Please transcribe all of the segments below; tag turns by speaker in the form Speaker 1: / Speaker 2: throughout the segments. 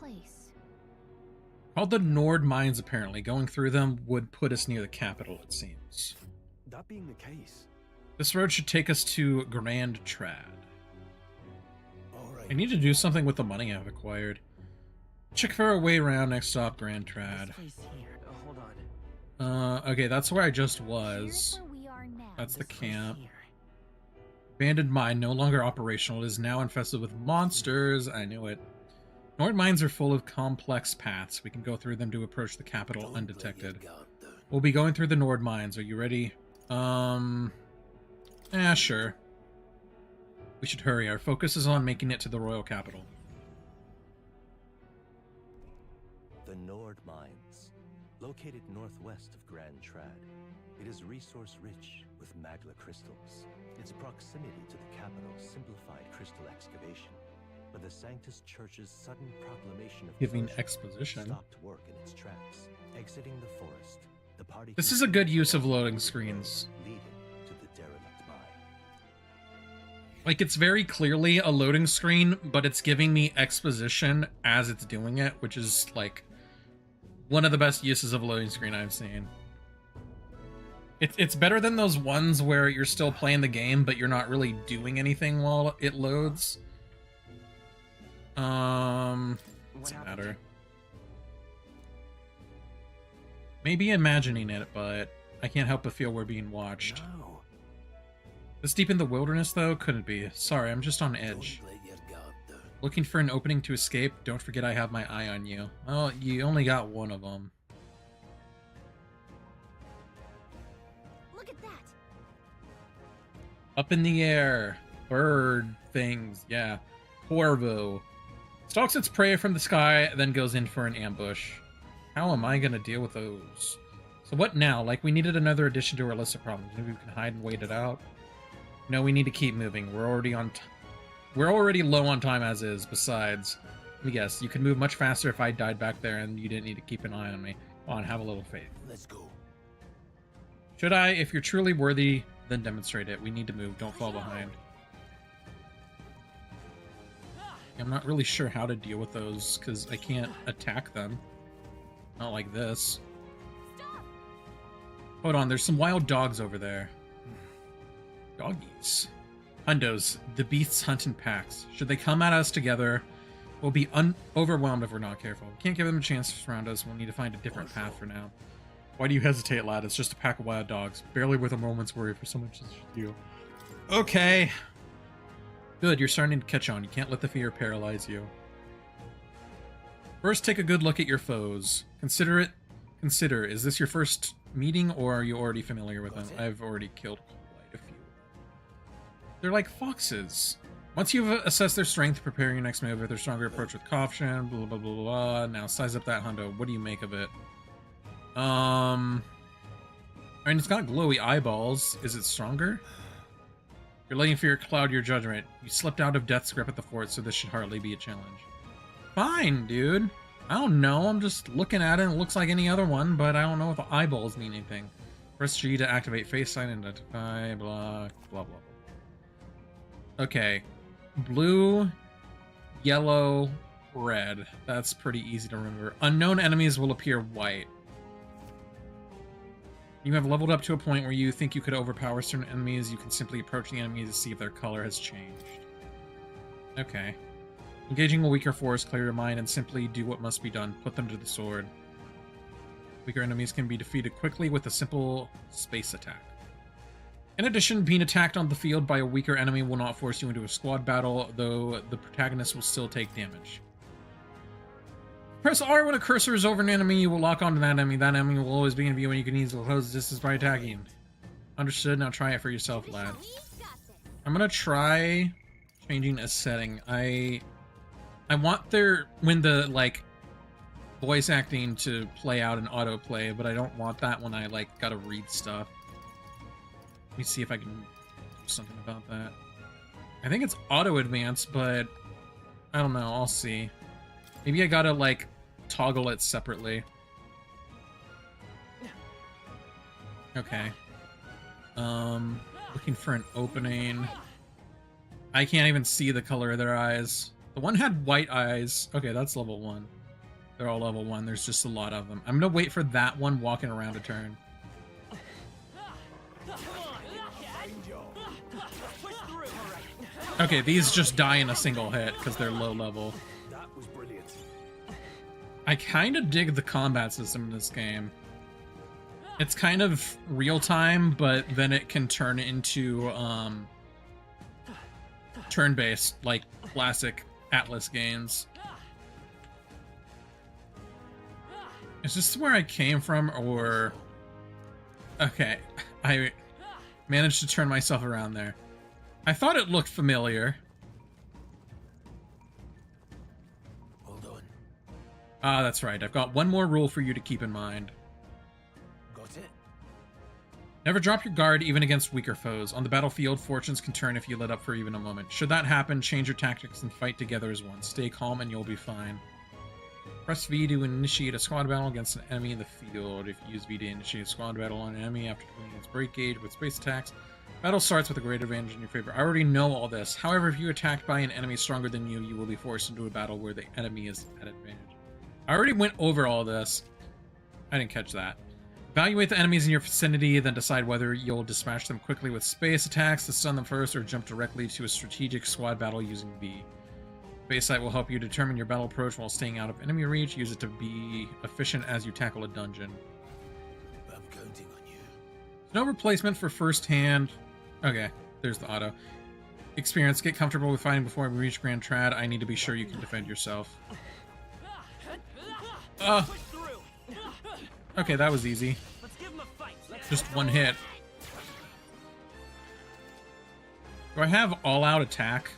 Speaker 1: place?
Speaker 2: Called the Nord Mines, apparently. Going through them would put us near the capital, it seems.
Speaker 3: That being the case...
Speaker 2: This road should take us to Grand Trad.
Speaker 3: Alright.
Speaker 2: I need to do something with the money I've acquired. Check for a way around, next stop, Grand Trad.
Speaker 4: This place here. Hold on.
Speaker 2: Okay, that's where I just
Speaker 1: Here's
Speaker 2: was.
Speaker 1: where we are now.
Speaker 2: That's the
Speaker 4: This place
Speaker 2: camp.
Speaker 4: here.
Speaker 2: Abandoned mine, no longer operational. It is now infested with monsters. I knew it. Nord mines are full of complex paths. We can go through them to approach the capital undetected. We'll be going through the Nord mines. Are you ready? Sure. We should hurry. Our focus is on making it to the royal capital.
Speaker 3: The Nord Mines, located northwest of Grand Trad. It is resource-rich with magla crystals. Its proximity to the capital simplified crystal excavation, but the Sanctus Church's sudden proclamation of
Speaker 2: Giving
Speaker 3: closure
Speaker 2: exposition.
Speaker 3: stopped work in its tracks. Exiting the forest, the party...
Speaker 2: This is a good use of loading screens.
Speaker 3: Leading to the derelict mine.
Speaker 2: Like, it's very clearly a loading screen, but it's giving me exposition as it's doing it, which is, like, one of the best uses of a loading screen I've seen. It's better than those ones where you're still playing the game, but you're not really doing anything while it loads. What's the matter? Maybe imagining it, but I can't help but feel we're being watched.
Speaker 3: No.
Speaker 2: This deep in the wilderness, though? Couldn't be. Sorry, I'm just on edge. Looking for an opening to escape? Don't forget I have my eye on you. Well, you only got one of them.
Speaker 1: Look at that.
Speaker 2: Up in the air. Bird things. Yeah. Corvo. Stalks its prey from the sky, then goes in for an ambush. How am I gonna deal with those? So what now? Like, we needed another addition to our list of problems. Maybe we can hide and wait it out? No, we need to keep moving. We're already on... We're already low on time as is. Besides, let me guess, you could move much faster if I died back there and you didn't need to keep an eye on me. Come on, have a little faith.
Speaker 3: Let's go.
Speaker 2: Should I? If you're truly worthy, then demonstrate it. We need to move. Don't fall behind. I'm not really sure how to deal with those, because I can't attack them. Not like this.
Speaker 1: Stop.
Speaker 2: Hold on, there's some wild dogs over there. Doggies. Hundos, the beasts hunt in packs. Should they come at us together, we'll be overwhelmed if we're not careful. We can't give them a chance to surround us. We'll need to find a different path for now. Why do you hesitate, lad? It's just a pack of wild dogs. Barely worth a moment's worry for someone such as you. Okay. Good, you're starting to catch on. You can't let the fear paralyze you. First, take a good look at your foes. Consider, is this your first meeting, or are you already familiar with them? I've already killed quite a few. They're like foxes. Once you've assessed their strength, prepare your next move with their stronger approach with caution, blah, blah, blah, blah. Now, size up that hundo. What do you make of it? I mean, it's got glowy eyeballs. Is it stronger? You're letting fear cloud your judgment. You slipped out of death's grip at the fort, so this should hardly be a challenge. Fine, dude. I don't know. I'm just looking at it. It looks like any other one, but I don't know if the eyeballs mean anything. Press G to activate face sign and identify, blah, blah, blah. Okay. Blue, yellow, red. That's pretty easy to remember. Unknown enemies will appear white. You have leveled up to a point where you think you could overpower certain enemies. You can simply approach the enemy to see if their color has changed. Okay. Engaging a weaker force, clear your mind, and simply do what must be done. Put them to the sword. Weaker enemies can be defeated quickly with a simple space attack. In addition, being attacked on the field by a weaker enemy will not force you into a squad battle, though the protagonist will still take damage. Press R when a cursor is over an enemy, you will lock onto that enemy. That enemy will always be in view and you can easily close the distance by attacking. Understood, now try it for yourself, lad. I'm gonna try changing a setting. I want there, when the, like, voice acting to play out in autoplay, but I don't want that when I, like, gotta read stuff. Let me see if I can do something about that. I think it's auto advance, but I don't know, I'll see. Maybe I gotta, like, toggle it separately. Okay. Looking for an opening. I can't even see the color of their eyes. The one had white eyes. Okay, that's level 1. They're all level 1. There's just a lot of them. I'm gonna wait for that one walking around a turn. Okay, these just die in a single hit because they're low level.
Speaker 3: That was brilliant.
Speaker 2: I kind of dig the combat system in this game. It's kind of real-time, but then it can turn into turn-based, like classic Atlas games. Is this where I came from, or... Okay, I managed to turn myself around there. I thought it looked familiar.
Speaker 3: Hold on.
Speaker 2: Ah, that's right. I've got one more rule for you to keep in mind.
Speaker 3: Got it?
Speaker 2: Never drop your guard, even against weaker foes. On the battlefield, fortunes can turn if you let up for even a moment. Should that happen, change your tactics and fight together as one. Stay calm and you'll be fine. Press V to initiate a squad battle against an enemy in the field. If you use V to initiate a squad battle on an enemy after completing its break gauge with space attacks, battle starts with a great advantage in your favor. I already know all this. However, if you're attacked by an enemy stronger than you, you will be forced into a battle where the enemy is at advantage. I already went over all this. I didn't catch that. Evaluate the enemies in your vicinity, then decide whether you'll dispatch them quickly with space attacks to stun them first, or jump directly to a strategic squad battle using V. Base sight will help you determine your battle approach while staying out of enemy reach. Use it to be efficient as you tackle a dungeon.
Speaker 3: I'm counting on you.
Speaker 2: No replacement for first hand. Okay, there's the auto. Experience. Get comfortable with fighting before we reach Grand Trad. I need to be sure you can defend yourself. Okay, that was easy. Just one hit. Do I have all-out attack?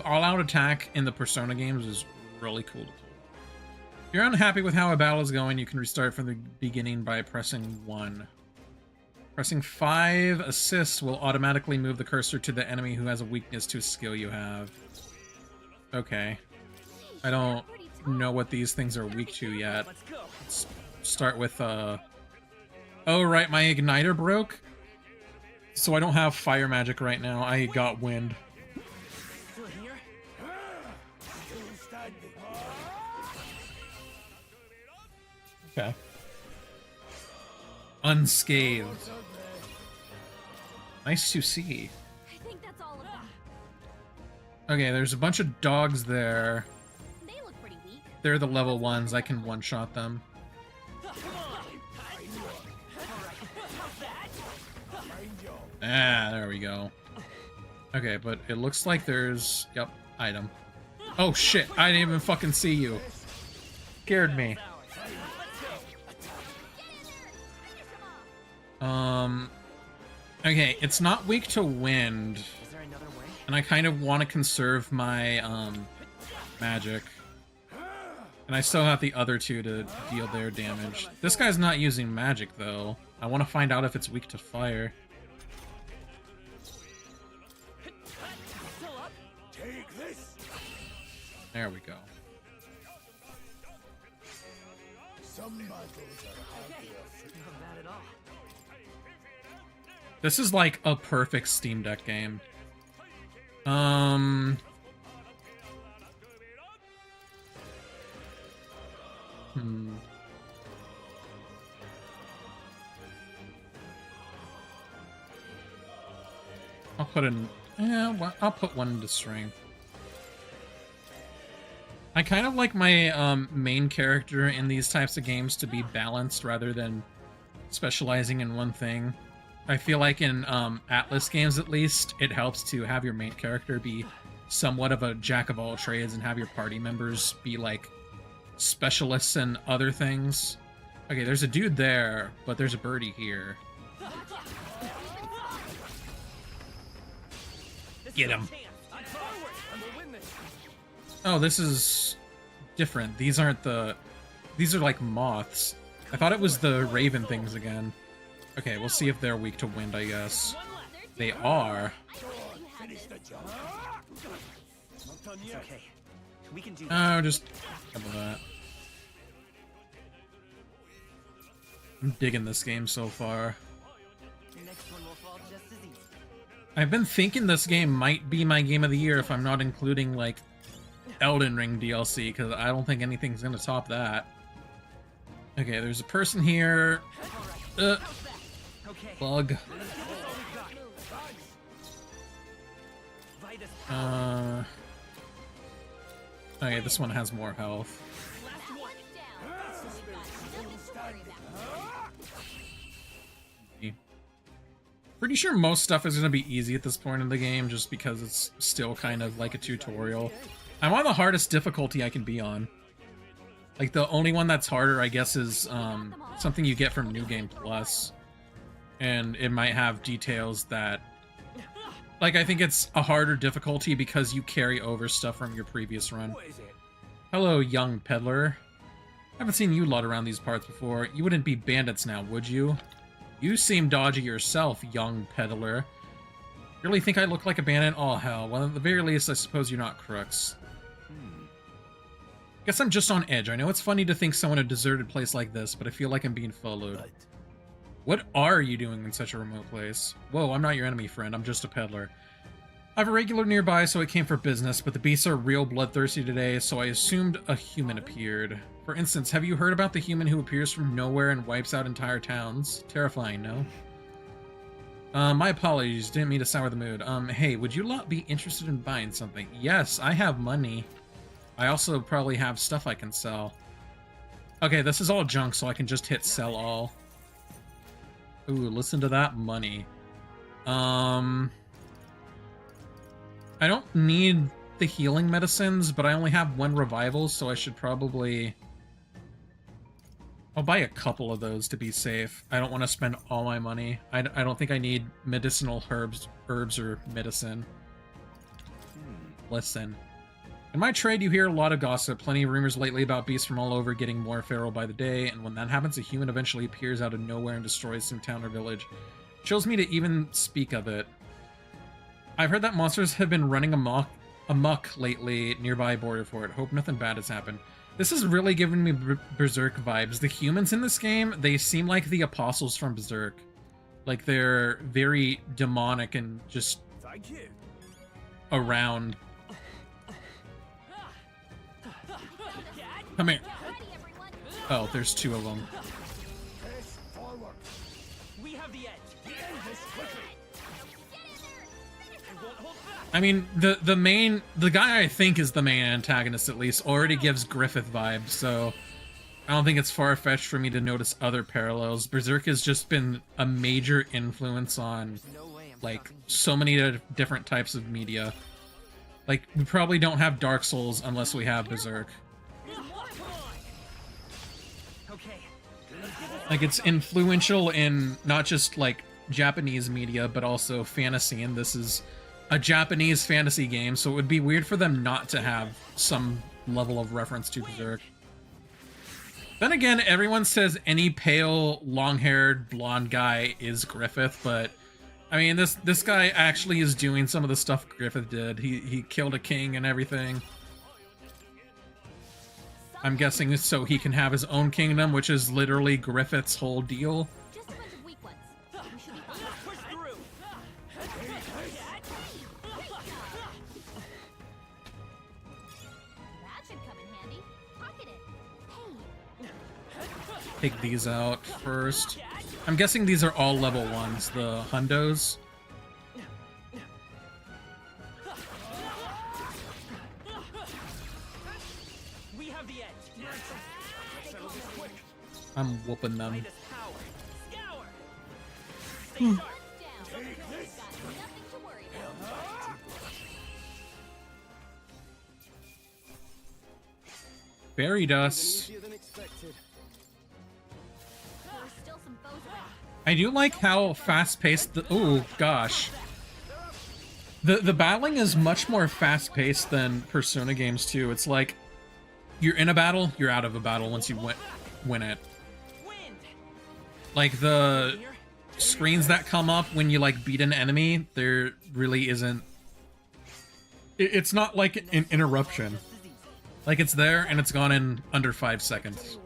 Speaker 2: All-out attack in the Persona games is really cool to pull. If you're unhappy with how a battle is going, you can restart from the beginning by pressing 1. Pressing 5 assists will automatically move the cursor to the enemy who has a weakness to a skill you have. Okay. I don't know what these things are weak to yet. Let's start with, Oh, right, my igniter broke. So I don't have fire magic right now. I got wind. Okay. Unscathed. Nice to see.
Speaker 1: I think that's all of them.
Speaker 2: Okay, there's a bunch of dogs there.
Speaker 1: They look pretty weak.
Speaker 2: They're the level ones. I can one-shot them. Ah, there we go. Okay, but it looks like there's... Yep, item. Oh shit, I didn't even fucking see you. Scared me. Okay, it's not weak to wind. And I kind of want to conserve my, magic. And I still have the other two to deal their damage. This guy's not using magic, though. I want to find out if it's weak to fire. There we go. This is like a perfect Steam Deck game. Hmm. I'll put in... Yeah, well, I'll put one into strength. I kind of like my main character in these types of games to be balanced rather than specializing in one thing. I feel like in Atlas games, at least, it helps to have your main character be somewhat of a jack of all trades and have your party members be like specialists in other things. Okay, there's a dude there, but there's a birdie here. Get him. Oh, this is different. These aren't the... These are like moths. I thought it was the raven things again. Okay, we'll see if they're weak to wind, I guess. They are. Oh, just couple that. I'm digging this game so far. I've been thinking this game might be my game of the year if I'm not including, like, Elden Ring DLC, because I don't think anything's gonna top that. Okay, there's a person here. Bug. Okay, this one has more health. Pretty sure most stuff is going to be easy at this point in the game, just because it's still kind of like a tutorial. I'm on the hardest difficulty I can be on. Like, the only one that's harder, I guess, is something you get from New Game Plus. And it might have details that... Like, I think it's a harder difficulty because you carry over stuff from your previous run. Hello, young peddler. I haven't seen you lot around these parts before. You wouldn't be bandits now, would you? You seem dodgy yourself, young peddler. You really think I look like a bandit? Oh, hell. Well, at the very least, I suppose you're not crooks. Guess I'm just on edge. I know it's funny to think someone in a deserted place like this, but I feel like I'm being followed. What are you doing in such a remote place? Whoa, I'm not your enemy, friend. I'm just a peddler. I have a regular nearby, so I came for business, but the beasts are real bloodthirsty today, so I assumed a human appeared. For instance, have you heard about the human who appears from nowhere and wipes out entire towns? Terrifying, no? My apologies, didn't mean to sour the mood. Hey, would you lot be interested in buying something? Yes, I have money. I also probably have stuff I can sell. Okay, this is all junk, so I can just hit sell all. Ooh, listen to that money. I don't need the healing medicines, but I only have one revival, so I should probably... I'll buy a couple of those to be safe. I don't want to spend all my money. I don't think I need medicinal herbs or medicine. Listen. In my trade, you hear a lot of gossip, plenty of rumors lately about beasts from all over getting more feral by the day, and when that happens, a human eventually appears out of nowhere and destroys some town or village. Chills me to even speak of it. I've heard that monsters have been running amok lately nearby Borderfort. Hope nothing bad has happened. This is really giving me Berserk vibes. The humans in this game, they seem like the apostles from Berserk. Like, they're very demonic and just around. Come here. Oh, there's two of them. I mean, the guy I think is the main antagonist, at least, already gives Griffith vibes, so I don't think it's far-fetched for me to notice other parallels. Berserk has just been a major influence on, like, so many different types of media. Like, we probably don't have Dark Souls unless we have Berserk. Like, it's influential in not just, like, Japanese media, but also fantasy, and this is a Japanese fantasy game, so it would be weird for them not to have some level of reference to Berserk. Then again, everyone says any pale, long-haired, blonde guy is Griffith, but I mean, this guy actually is doing some of the stuff Griffith did. He killed a king and everything. I'm guessing so he can have his own kingdom, which is literally Griffith's whole deal.
Speaker 1: Just a bunch of weak ones. We should be fine. Push through. That should come in handy. Pocket it. Hey.
Speaker 2: Take these out first. I'm guessing these are all level 1s, the hundos. I'm whooping them. Fairy dust. I do like how fast-paced the... Oh, gosh. The battling is much more fast-paced than Persona games, too. It's like, you're in a battle, you're out of a battle once you win it. Like, the screens that come up when you, like, beat an enemy, there really isn't... It's not like an interruption. Like, it's there, and it's gone in under 5 seconds.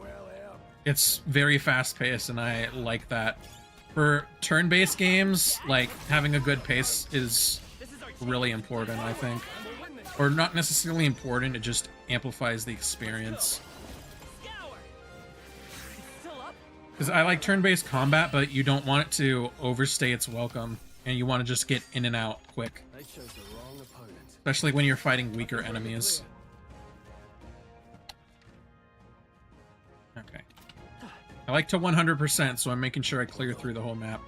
Speaker 2: It's very fast-paced, and I like that. For turn-based games, like, having a good pace is really important, I think. Or not necessarily important, it just amplifies the experience. Because I like turn-based combat, but you don't want it to overstay its welcome, and you want to just get in and out quick. Especially when you're fighting weaker enemies. Okay. I like to 100%, so I'm making sure I clear through the whole map.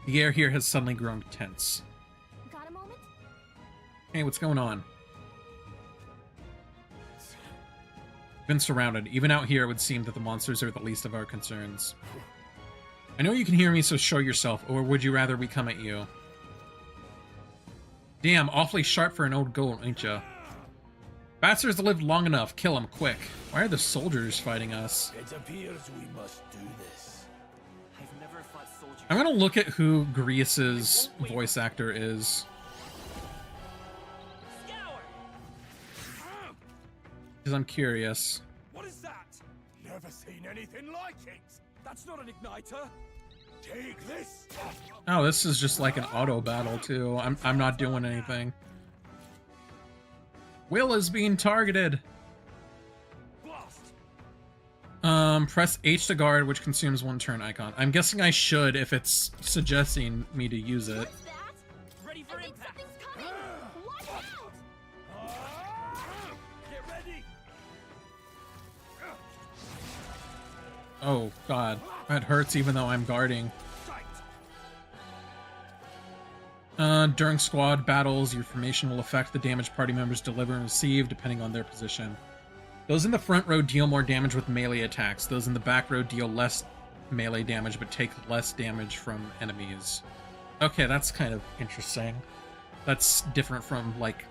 Speaker 2: The air here has suddenly grown tense.
Speaker 1: Got a moment?
Speaker 2: Hey, what's going on? Been surrounded. Even out here, it would seem that the monsters are the least of our concerns. I know you can hear me, so show yourself, or would you rather we come at you? Damn, awfully sharp for an old goat, ain't ya? Bastards lived long enough. Kill them, quick. Why are the soldiers fighting us?
Speaker 3: It appears we must do this.
Speaker 4: I've never fought soldiers.
Speaker 2: I'm gonna look at who Grius's voice actor is. Because I'm curious.
Speaker 3: What is that? Never seen anything like it. That's not an igniter. Take this.
Speaker 2: Oh, this is just like an auto battle too. I'm not doing anything. Will is being targeted. Press H to guard, which consumes one turn icon. I'm guessing I should if it's suggesting me to use it.
Speaker 1: What's that?
Speaker 4: Ready for
Speaker 1: I think
Speaker 4: impact.
Speaker 1: something's coming! Watch out!
Speaker 3: Get ready.
Speaker 2: Oh god, that hurts even though I'm guarding. During squad battles, your formation will affect the damage party members deliver and receive depending on their position. Those in the front row deal more damage with melee attacks. Those in the back row deal less melee damage but take less damage from enemies. Okay, that's kind of interesting. That's different from, like,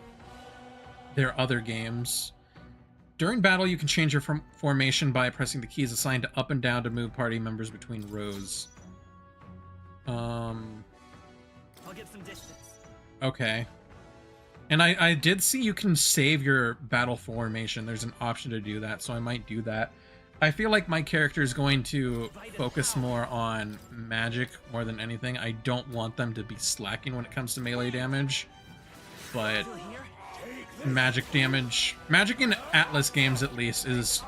Speaker 2: their other games. During battle, you can change your formation by pressing the keys assigned to up and down to move party members between rows.
Speaker 4: I'll get some distance.
Speaker 2: Okay. And I did see you can save your battle formation. There's an option to do that, so I might do that. I feel like my character is going to focus more on magic more than anything. I don't want them to be slacking when it comes to melee damage. But magic damage... Magic in Atlas games, at least, is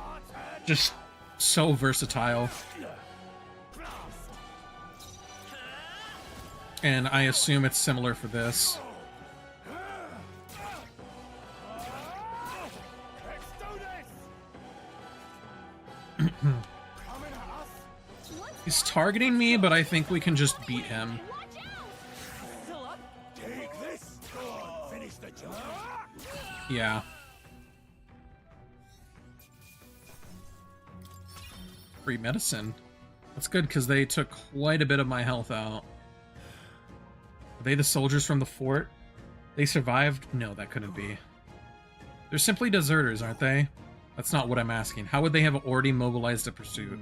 Speaker 2: just so versatile. And I assume it's similar for this. He's targeting me, but I think we can just beat him.
Speaker 3: Take this. Finish the job.
Speaker 2: Yeah. Free medicine. That's good, because they took quite a bit of my health out. Are they the soldiers from the fort? They survived? No, that couldn't be. They're simply deserters, aren't they? That's not what I'm asking. How would they have already mobilized a pursuit?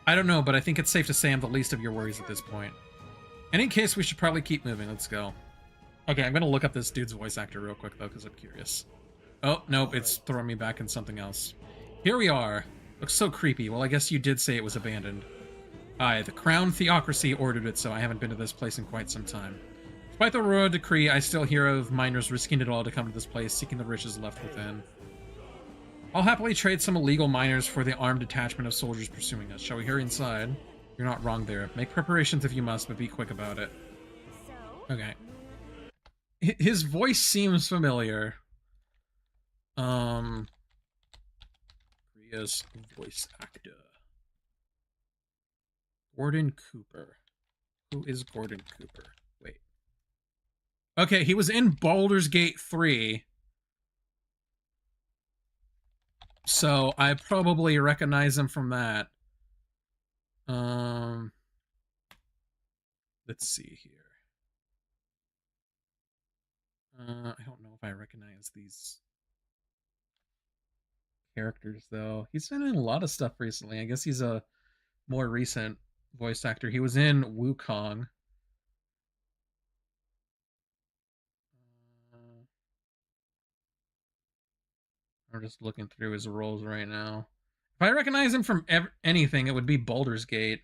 Speaker 2: I don't know, but I think it's safe to say I'm the least of your worries at this point. In any case, we should probably keep moving. Let's go. Okay, I'm gonna look up this dude's voice actor real quick, though, because I'm curious. Oh, nope, it's throwing me back in something else. Here we are. Looks so creepy. Well, I guess you did say it was abandoned. Aye, the Crown Theocracy ordered it, so I haven't been to this place in quite some time. Despite the royal decree, I still hear of miners risking it all to come to this place, seeking the riches left within. I'll happily trade some illegal miners for the armed detachment of soldiers pursuing us. Shall we hurry inside? You're not wrong there. Make preparations if you must, but be quick about it.
Speaker 1: So?
Speaker 2: Okay. His voice seems familiar. Priya's voice actor. Gordon Cooper. Who is Gordon Cooper? Wait. Okay, he was in Baldur's Gate 3. So I probably recognize him from that. Let's see here. I don't know if I recognize these characters, though. He's been in a lot of stuff recently. I guess he's a more recent voice actor. He was in Wukong. I'm just looking through his roles right now. If I recognize him from anything, it would be Baldur's Gate.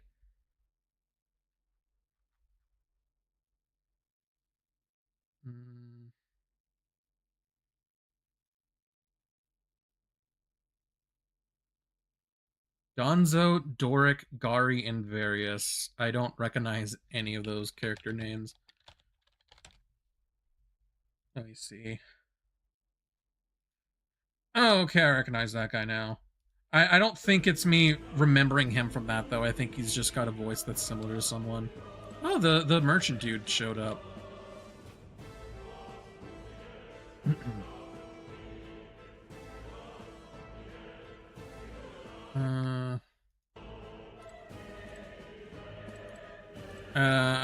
Speaker 2: Donzo, Doric, Gari, and Various. I don't recognize any of those character names. Let me see. Oh, okay, I recognize that guy now. I don't think it's me remembering him from that, though. I think he's just got a voice that's similar to someone. Oh, the merchant dude showed up.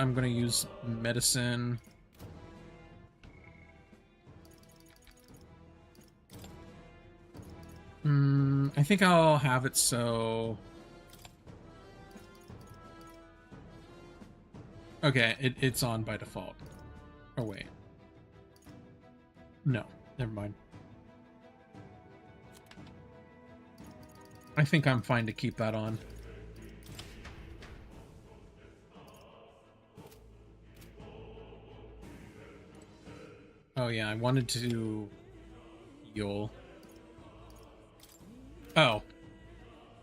Speaker 2: I'm gonna use medicine. I think I'll have it so... Okay, it's on by default. Oh, wait. No, never mind. I think I'm fine to keep that on. Oh yeah, I wanted to heal. Oh.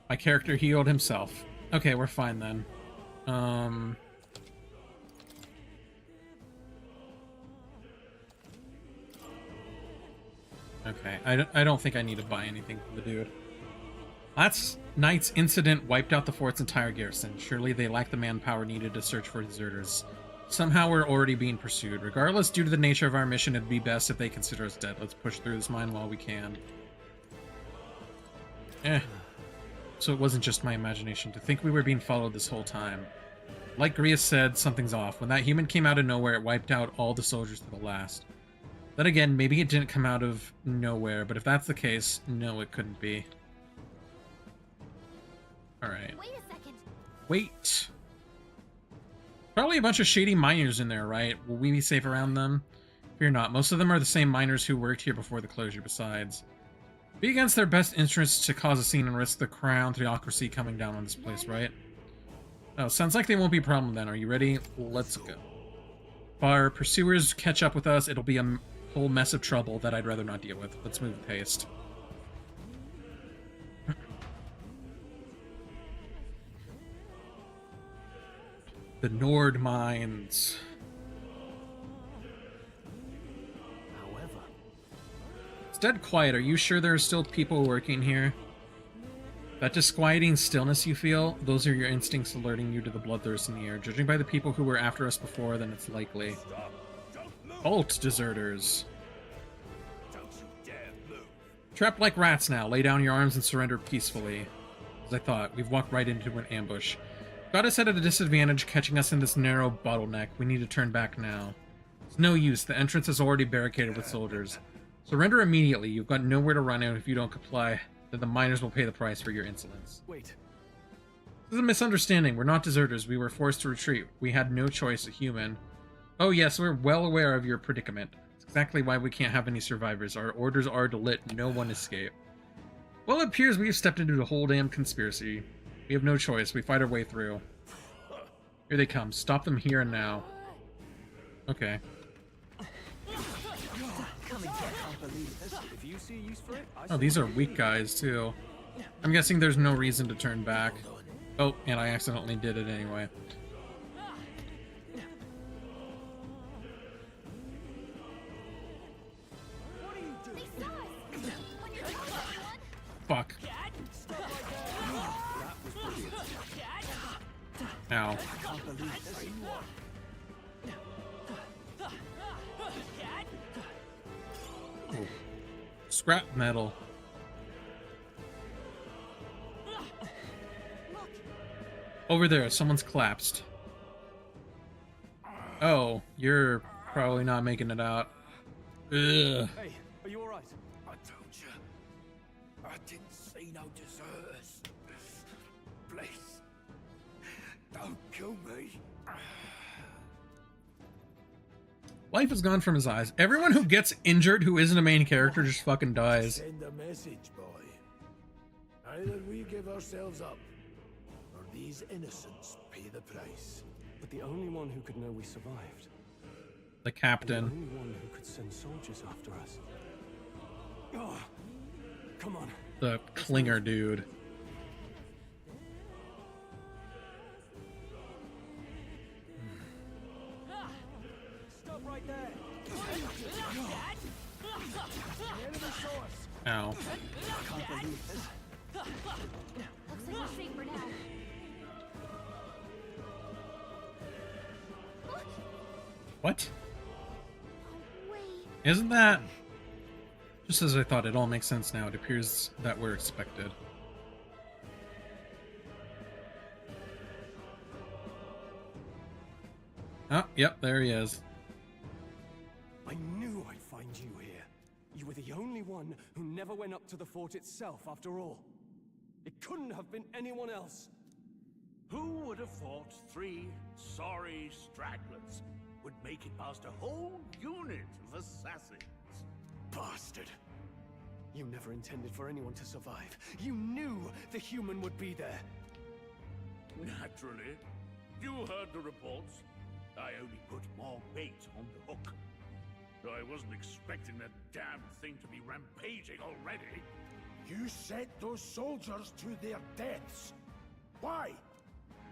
Speaker 2: My character healed himself. Okay, we're fine then. Okay, I don't think I need to buy anything from the dude. Last night's incident wiped out the fort's entire garrison. Surely they lack the manpower needed to search for deserters. Somehow we're already being pursued. Regardless, due to the nature of our mission, it'd be best if they consider us dead. Let's push through this mine while we can. So it wasn't just my imagination. To think we were being followed this whole time. Like Grius said, something's off. When that human came out of nowhere, it wiped out all the soldiers to the last. Then again, maybe it didn't come out of nowhere, but if that's the case, no, it couldn't be. Alright.
Speaker 1: Wait a second.
Speaker 2: Wait. Probably a bunch of shady miners in there, right? Will we be safe around them? Fear not. Most of them are the same miners who worked here before the closure, besides. Be against their best interests to cause a scene and risk the crown theocracy coming down on this place, right? Oh, sounds like they won't be a problem then. Are you ready? Let's go. If our pursuers catch up with us, it'll be a whole mess of trouble that I'd rather not deal with. Let's move with haste. The Nord mines.
Speaker 3: However,
Speaker 2: It's dead quiet. Are you sure there are still people working here? That disquieting stillness you feel, those are your instincts alerting you to the bloodthirst in the air. Judging by the people who were after us before, then it's likely. Halt, deserters.
Speaker 3: don't you dare move.
Speaker 2: Trapped like rats now. Lay down your arms and surrender peacefully. As I thought, we've walked right into an ambush. Got us at a disadvantage, catching us in this narrow bottleneck. We need to turn back now. It's no use. The entrance is already barricaded with soldiers. Surrender immediately. You've got nowhere to run, and if you don't comply, then the miners will pay the price for your insolence.
Speaker 3: Wait.
Speaker 2: This is a misunderstanding. We're not deserters. We were forced to retreat. We had no choice, a human. Oh yes, we're well aware of your predicament. It's exactly why we can't have any survivors. Our orders are to let no one escape. Well, it appears we've stepped into a whole damn conspiracy. We have no choice. We fight our way through. Here they come. Stop them here and now. Okay. Oh, these are weak guys, too. I'm guessing there's no reason to turn back. Oh, and I accidentally did it anyway.
Speaker 1: They saw us. When you're talking to one,
Speaker 2: Fuck. Ow. Ooh. Scrap metal. Over there, someone's collapsed. Oh, you're probably not making it out. Ugh.
Speaker 4: Hey, are you alright?
Speaker 5: I told you. I didn't see no deserters. Please. Don't kill me.
Speaker 2: Life has gone from his eyes. Everyone who gets injured who isn't a main character just fucking dies.
Speaker 5: Send a message, boy. Either we give ourselves up, or these innocents pay the price.
Speaker 4: But the only one who could know we survived.
Speaker 2: The
Speaker 4: The
Speaker 2: captain.
Speaker 4: only one who could send soldiers after us. Oh, come on.
Speaker 2: The clinger dude. Ow.
Speaker 1: Looks like we're safe for now.
Speaker 2: What?
Speaker 1: Wait.
Speaker 2: Isn't that... Just as I thought, it all makes sense now. It appears that we're expected. Oh, yep, there he is.
Speaker 4: I knew I'd find you here. You were the only one who never went up to the fort itself, after all. It couldn't have been anyone else.
Speaker 6: Who would have thought 3 sorry stragglers would make it past a whole unit of assassins?
Speaker 4: Bastard. You never intended for anyone to survive. You knew the human would be there.
Speaker 6: Naturally. You heard the reports. I only put more bait on the hook. I wasn't expecting that damn thing to be rampaging already.
Speaker 5: You sent those soldiers to their deaths. Why?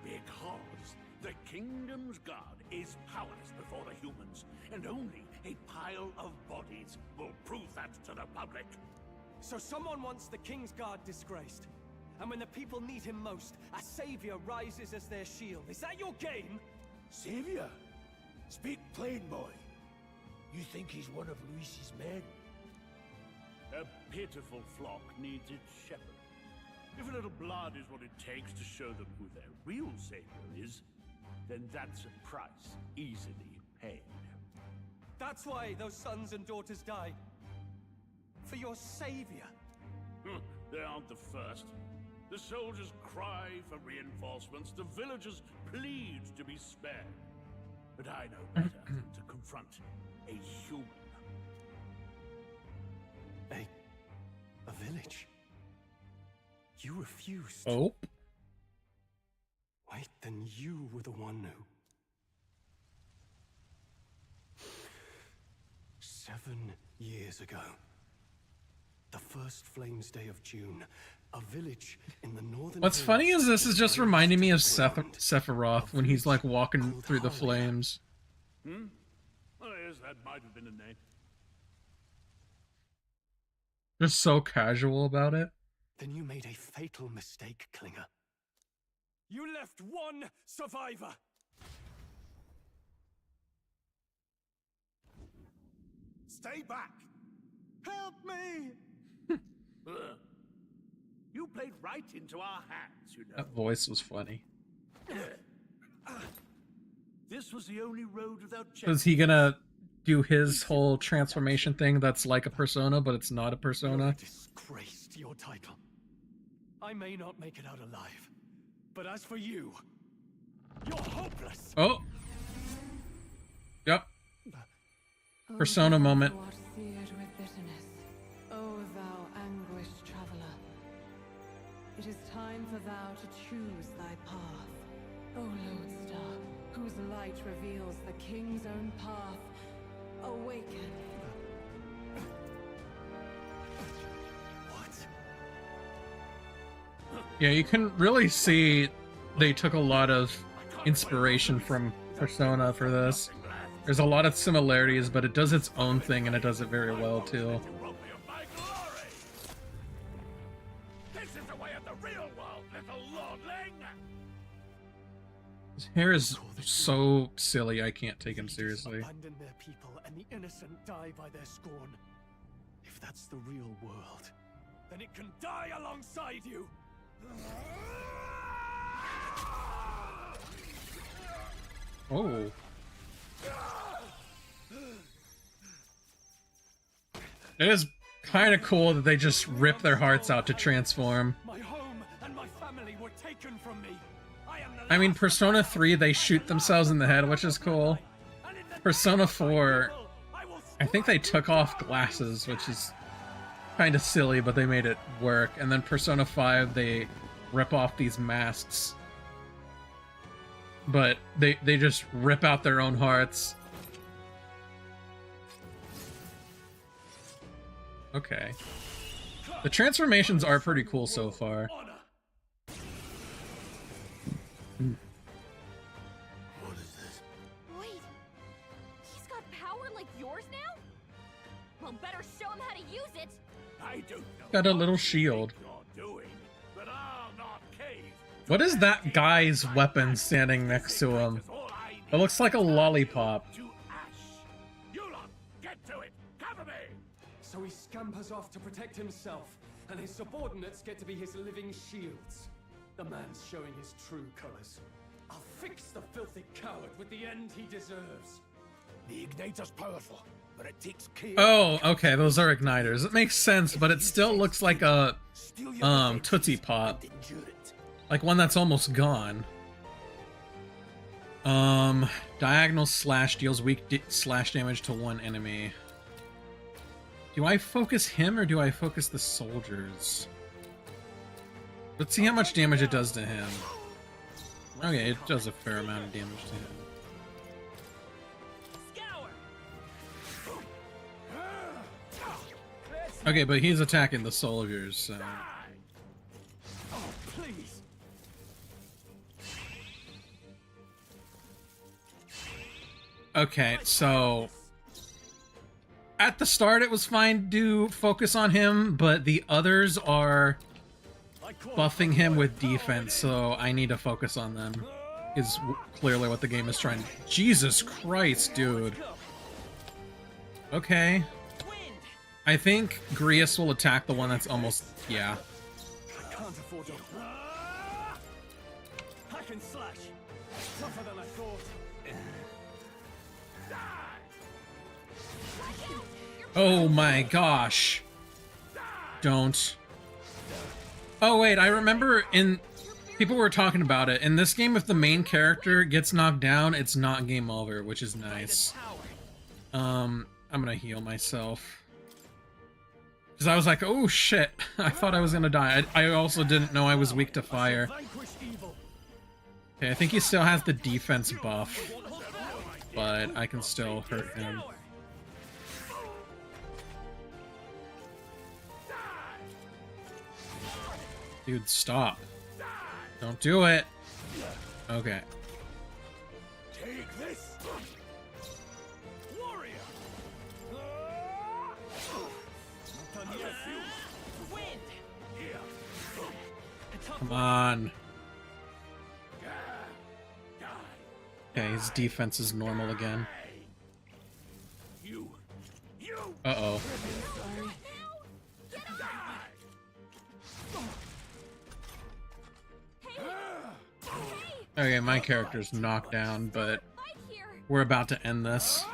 Speaker 6: Because the Kingdom's Guard is powerless before the humans, and only a pile of bodies will prove that to the public.
Speaker 4: So someone wants the King's Guard disgraced. And when the people need him most, a savior rises as their shield. Is that your game?
Speaker 5: Savior? Speak plain, boy. You think he's one of Luis's men?
Speaker 6: A pitiful flock needs its shepherd. If a little blood is what it takes to show them who their real savior is, then that's a price easily paid.
Speaker 4: That's why those sons and daughters die. For your savior.
Speaker 6: They aren't the first. The soldiers cry for reinforcements, the villagers plead to be spared. But I know better than to confront a human.
Speaker 4: A village? You refused.
Speaker 2: Oh.
Speaker 4: Wait, then you were the one who... 7 years ago. The first Flames Day of June. A village in the northern...
Speaker 2: What's funny is this is just reminding me of Sephiroth when he's like walking through the flames.
Speaker 6: Oh yes, that might have been a name.
Speaker 2: Just so casual about it.
Speaker 4: Then you made a fatal mistake, Klinger. You left one survivor!
Speaker 6: Stay back!
Speaker 4: Help me!
Speaker 6: You played right into our hands, you know.
Speaker 2: That voice was funny.
Speaker 6: This was the only road without
Speaker 2: Is he gonna do his whole transformation thing that's like a persona, but it's not a persona?
Speaker 4: Disgraced your title. I may not make it out alive, but as for you, you're hopeless.
Speaker 2: Oh. Yep. Persona moment.
Speaker 7: What seared with bitterness, O thou anguished traveler. It is time for thou to choose thy path. O lodestar, whose light reveals the king's own path. Awaken.
Speaker 4: What?
Speaker 2: Yeah, you can really see they took a lot of inspiration from Persona for this. There's a lot of similarities, but it does its own thing, and it does it very well, too.
Speaker 6: This is the way of the real world, little lordling!
Speaker 2: His hair is so silly, I can't take him seriously.
Speaker 4: Abandon their people and the innocent die by their scorn. If that's the real world, then it can die alongside you.
Speaker 2: Oh. It is kind of cool that they just rip their hearts out to transform.
Speaker 4: My home and my family were taken from me.
Speaker 2: I mean, Persona 3, they shoot themselves in the head, which is cool. Persona 4, I think they took off glasses, which is kind of silly, but they made it work. And then Persona 5, they rip off these masks. But they just rip out their own hearts. Okay. The transformations are pretty cool so far.
Speaker 5: What is this?
Speaker 1: Wait, he's got power like yours now? Well, better show him how to use it.
Speaker 6: I don't
Speaker 2: Got a little shield.
Speaker 6: You're doing, but I'll not cave.
Speaker 2: What is that guy's weapon standing next to him? It looks like a lollipop.
Speaker 6: To ash. You lot, get to it. Cover me.
Speaker 4: So he scampers off to protect himself, and his subordinates get to be his living shields. The man's showing his true colors. I'll fix the filthy coward with the end he deserves.
Speaker 5: The igniter's powerful, but it takes care.
Speaker 2: Oh, okay, those are igniters. It makes sense, but it still looks like a Tootsie Pop. Like one that's almost gone. Diagonal slash deals weak slash damage to one enemy. Do I focus him or do I focus the soldiers? Let's see how much damage it does to him. Okay, it does a fair amount of damage to him. Okay, but he's attacking the soldiers, so...
Speaker 4: Oh, please.
Speaker 2: Okay, so... At the start, it was fine to focus on him, but the others are buffing him with defense, so I need to focus on them. Is clearly what the game is trying to... Jesus Christ, dude. Okay. I think Grius will attack the one that's almost... Yeah.
Speaker 4: I can't afford to... Hack and slash. Tougher than I thought.
Speaker 2: Oh my gosh. Don't. Oh wait, I remember in... People were talking about it. In this game, if the main character gets knocked down, it's not game over, which is nice. I'm gonna heal myself. Because I was like, oh shit, I thought I was gonna die. I also didn't know I was weak to fire. Okay, I think he still has the defense buff, but I can still hurt him. Dude, stop. Don't do it. Okay.
Speaker 5: Take this. Warrior.
Speaker 2: Come on. Okay, his defense is normal again. Uh-oh. Okay, my character's knocked down, but we're about to end this.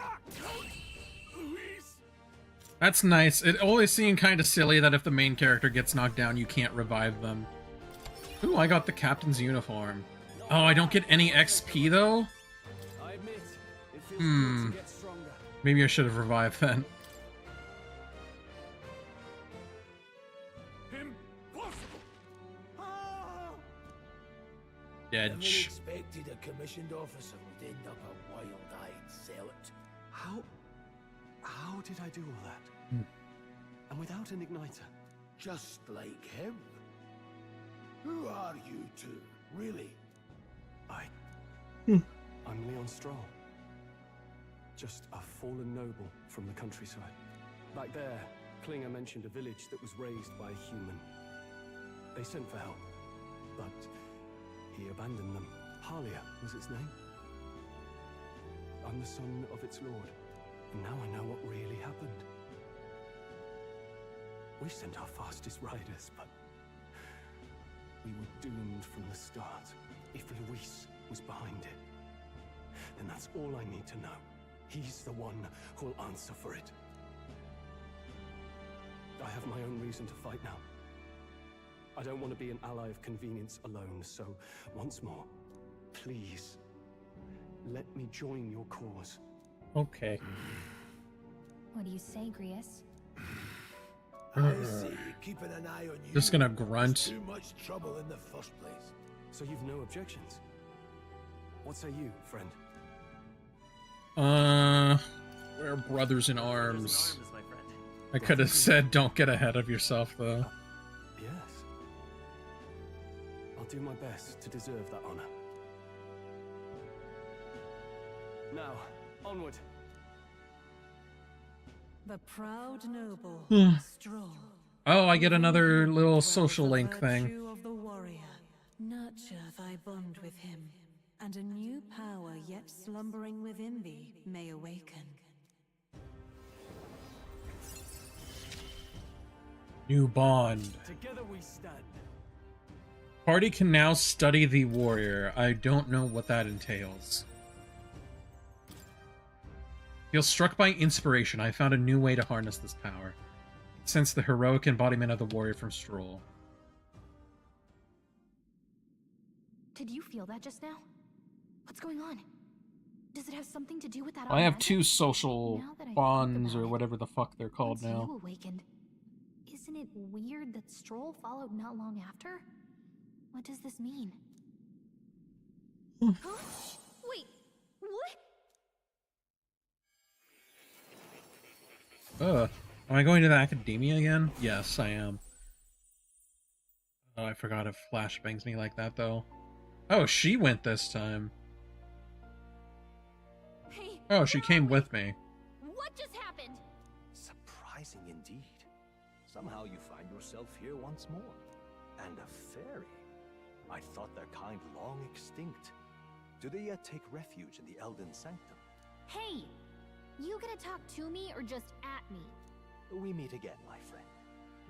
Speaker 2: That's nice. It always seemed kind of silly that if the main character gets knocked down, you can't revive them. Ooh, I got the captain's uniform. Oh, I don't get any XP, though?
Speaker 4: I admit, it feels good to get stronger.
Speaker 2: Maybe I should have revived then.
Speaker 5: Never
Speaker 2: Dead.
Speaker 5: expected a commissioned officer would end up a wild-eyed zealot.
Speaker 4: How did I do all that? And without an igniter?
Speaker 5: Just like him. Who are you two, really?
Speaker 4: I'm Leon Stroll. Just a fallen noble from the countryside. Back there, Klinger mentioned a village that was raised by a human. They sent for help, but he abandoned them. Halia was its name. I'm the son of its lord, and now I know what really happened. We sent our fastest riders, but we were doomed from the start. If Luis was behind it, then that's all I need to know. He's the one who'll answer for it. I have my own reason to fight now. I don't want to be an ally of convenience alone, so once more, please, let me join your cause.
Speaker 2: Okay.
Speaker 1: What do you say, Grius?
Speaker 5: I see. Keeping an eye on you.
Speaker 2: Just gonna
Speaker 5: was
Speaker 2: grunt.
Speaker 5: Too much trouble in the first place.
Speaker 4: So you've no objections? What say you, friend?
Speaker 2: We're brothers in arms. I could have said don't get ahead of yourself, though.
Speaker 4: Yes. I'll do my best to deserve that honor. Now, onward.
Speaker 7: The proud noble, Stroll,
Speaker 2: Oh, I get another
Speaker 7: Within him
Speaker 2: little
Speaker 7: dwells
Speaker 2: social
Speaker 7: the
Speaker 2: link thing.
Speaker 7: virtue of the warrior. Nurture thy bond with him, and a new power yet slumbering within thee may awaken.
Speaker 2: New bond.
Speaker 4: Together we stand.
Speaker 2: Party can now study the warrior. I don't know what that entails. Feel struck by inspiration. I found a new way to harness this power. Sense the heroic embodiment of the warrior from Stroll.
Speaker 1: Did you feel that just now? What's going on? Does it have something to do with that?
Speaker 2: I have
Speaker 1: automatic?
Speaker 2: 2 social
Speaker 1: Now that I think
Speaker 2: bonds,
Speaker 1: about
Speaker 2: or
Speaker 1: it,
Speaker 2: whatever the fuck they're called
Speaker 1: once
Speaker 2: now.
Speaker 1: you awakened, isn't it weird that Stroll followed not long after? What does this mean? Huh? Wait, what?
Speaker 2: Am I going to the academia again? Yes, I am. Oh, I forgot if Flash bangs me like that, though. Oh, she went this time.
Speaker 1: Hey,
Speaker 2: Oh, she
Speaker 1: where
Speaker 2: came
Speaker 1: are we?
Speaker 2: with me.
Speaker 1: What just happened?
Speaker 3: Surprising indeed. Somehow you find yourself here once more. And a fairy. I thought their kind long extinct. Do they yet take refuge in the Elden Sanctum?
Speaker 1: Hey, you gonna talk to me or just at me?
Speaker 3: We meet again, my friend.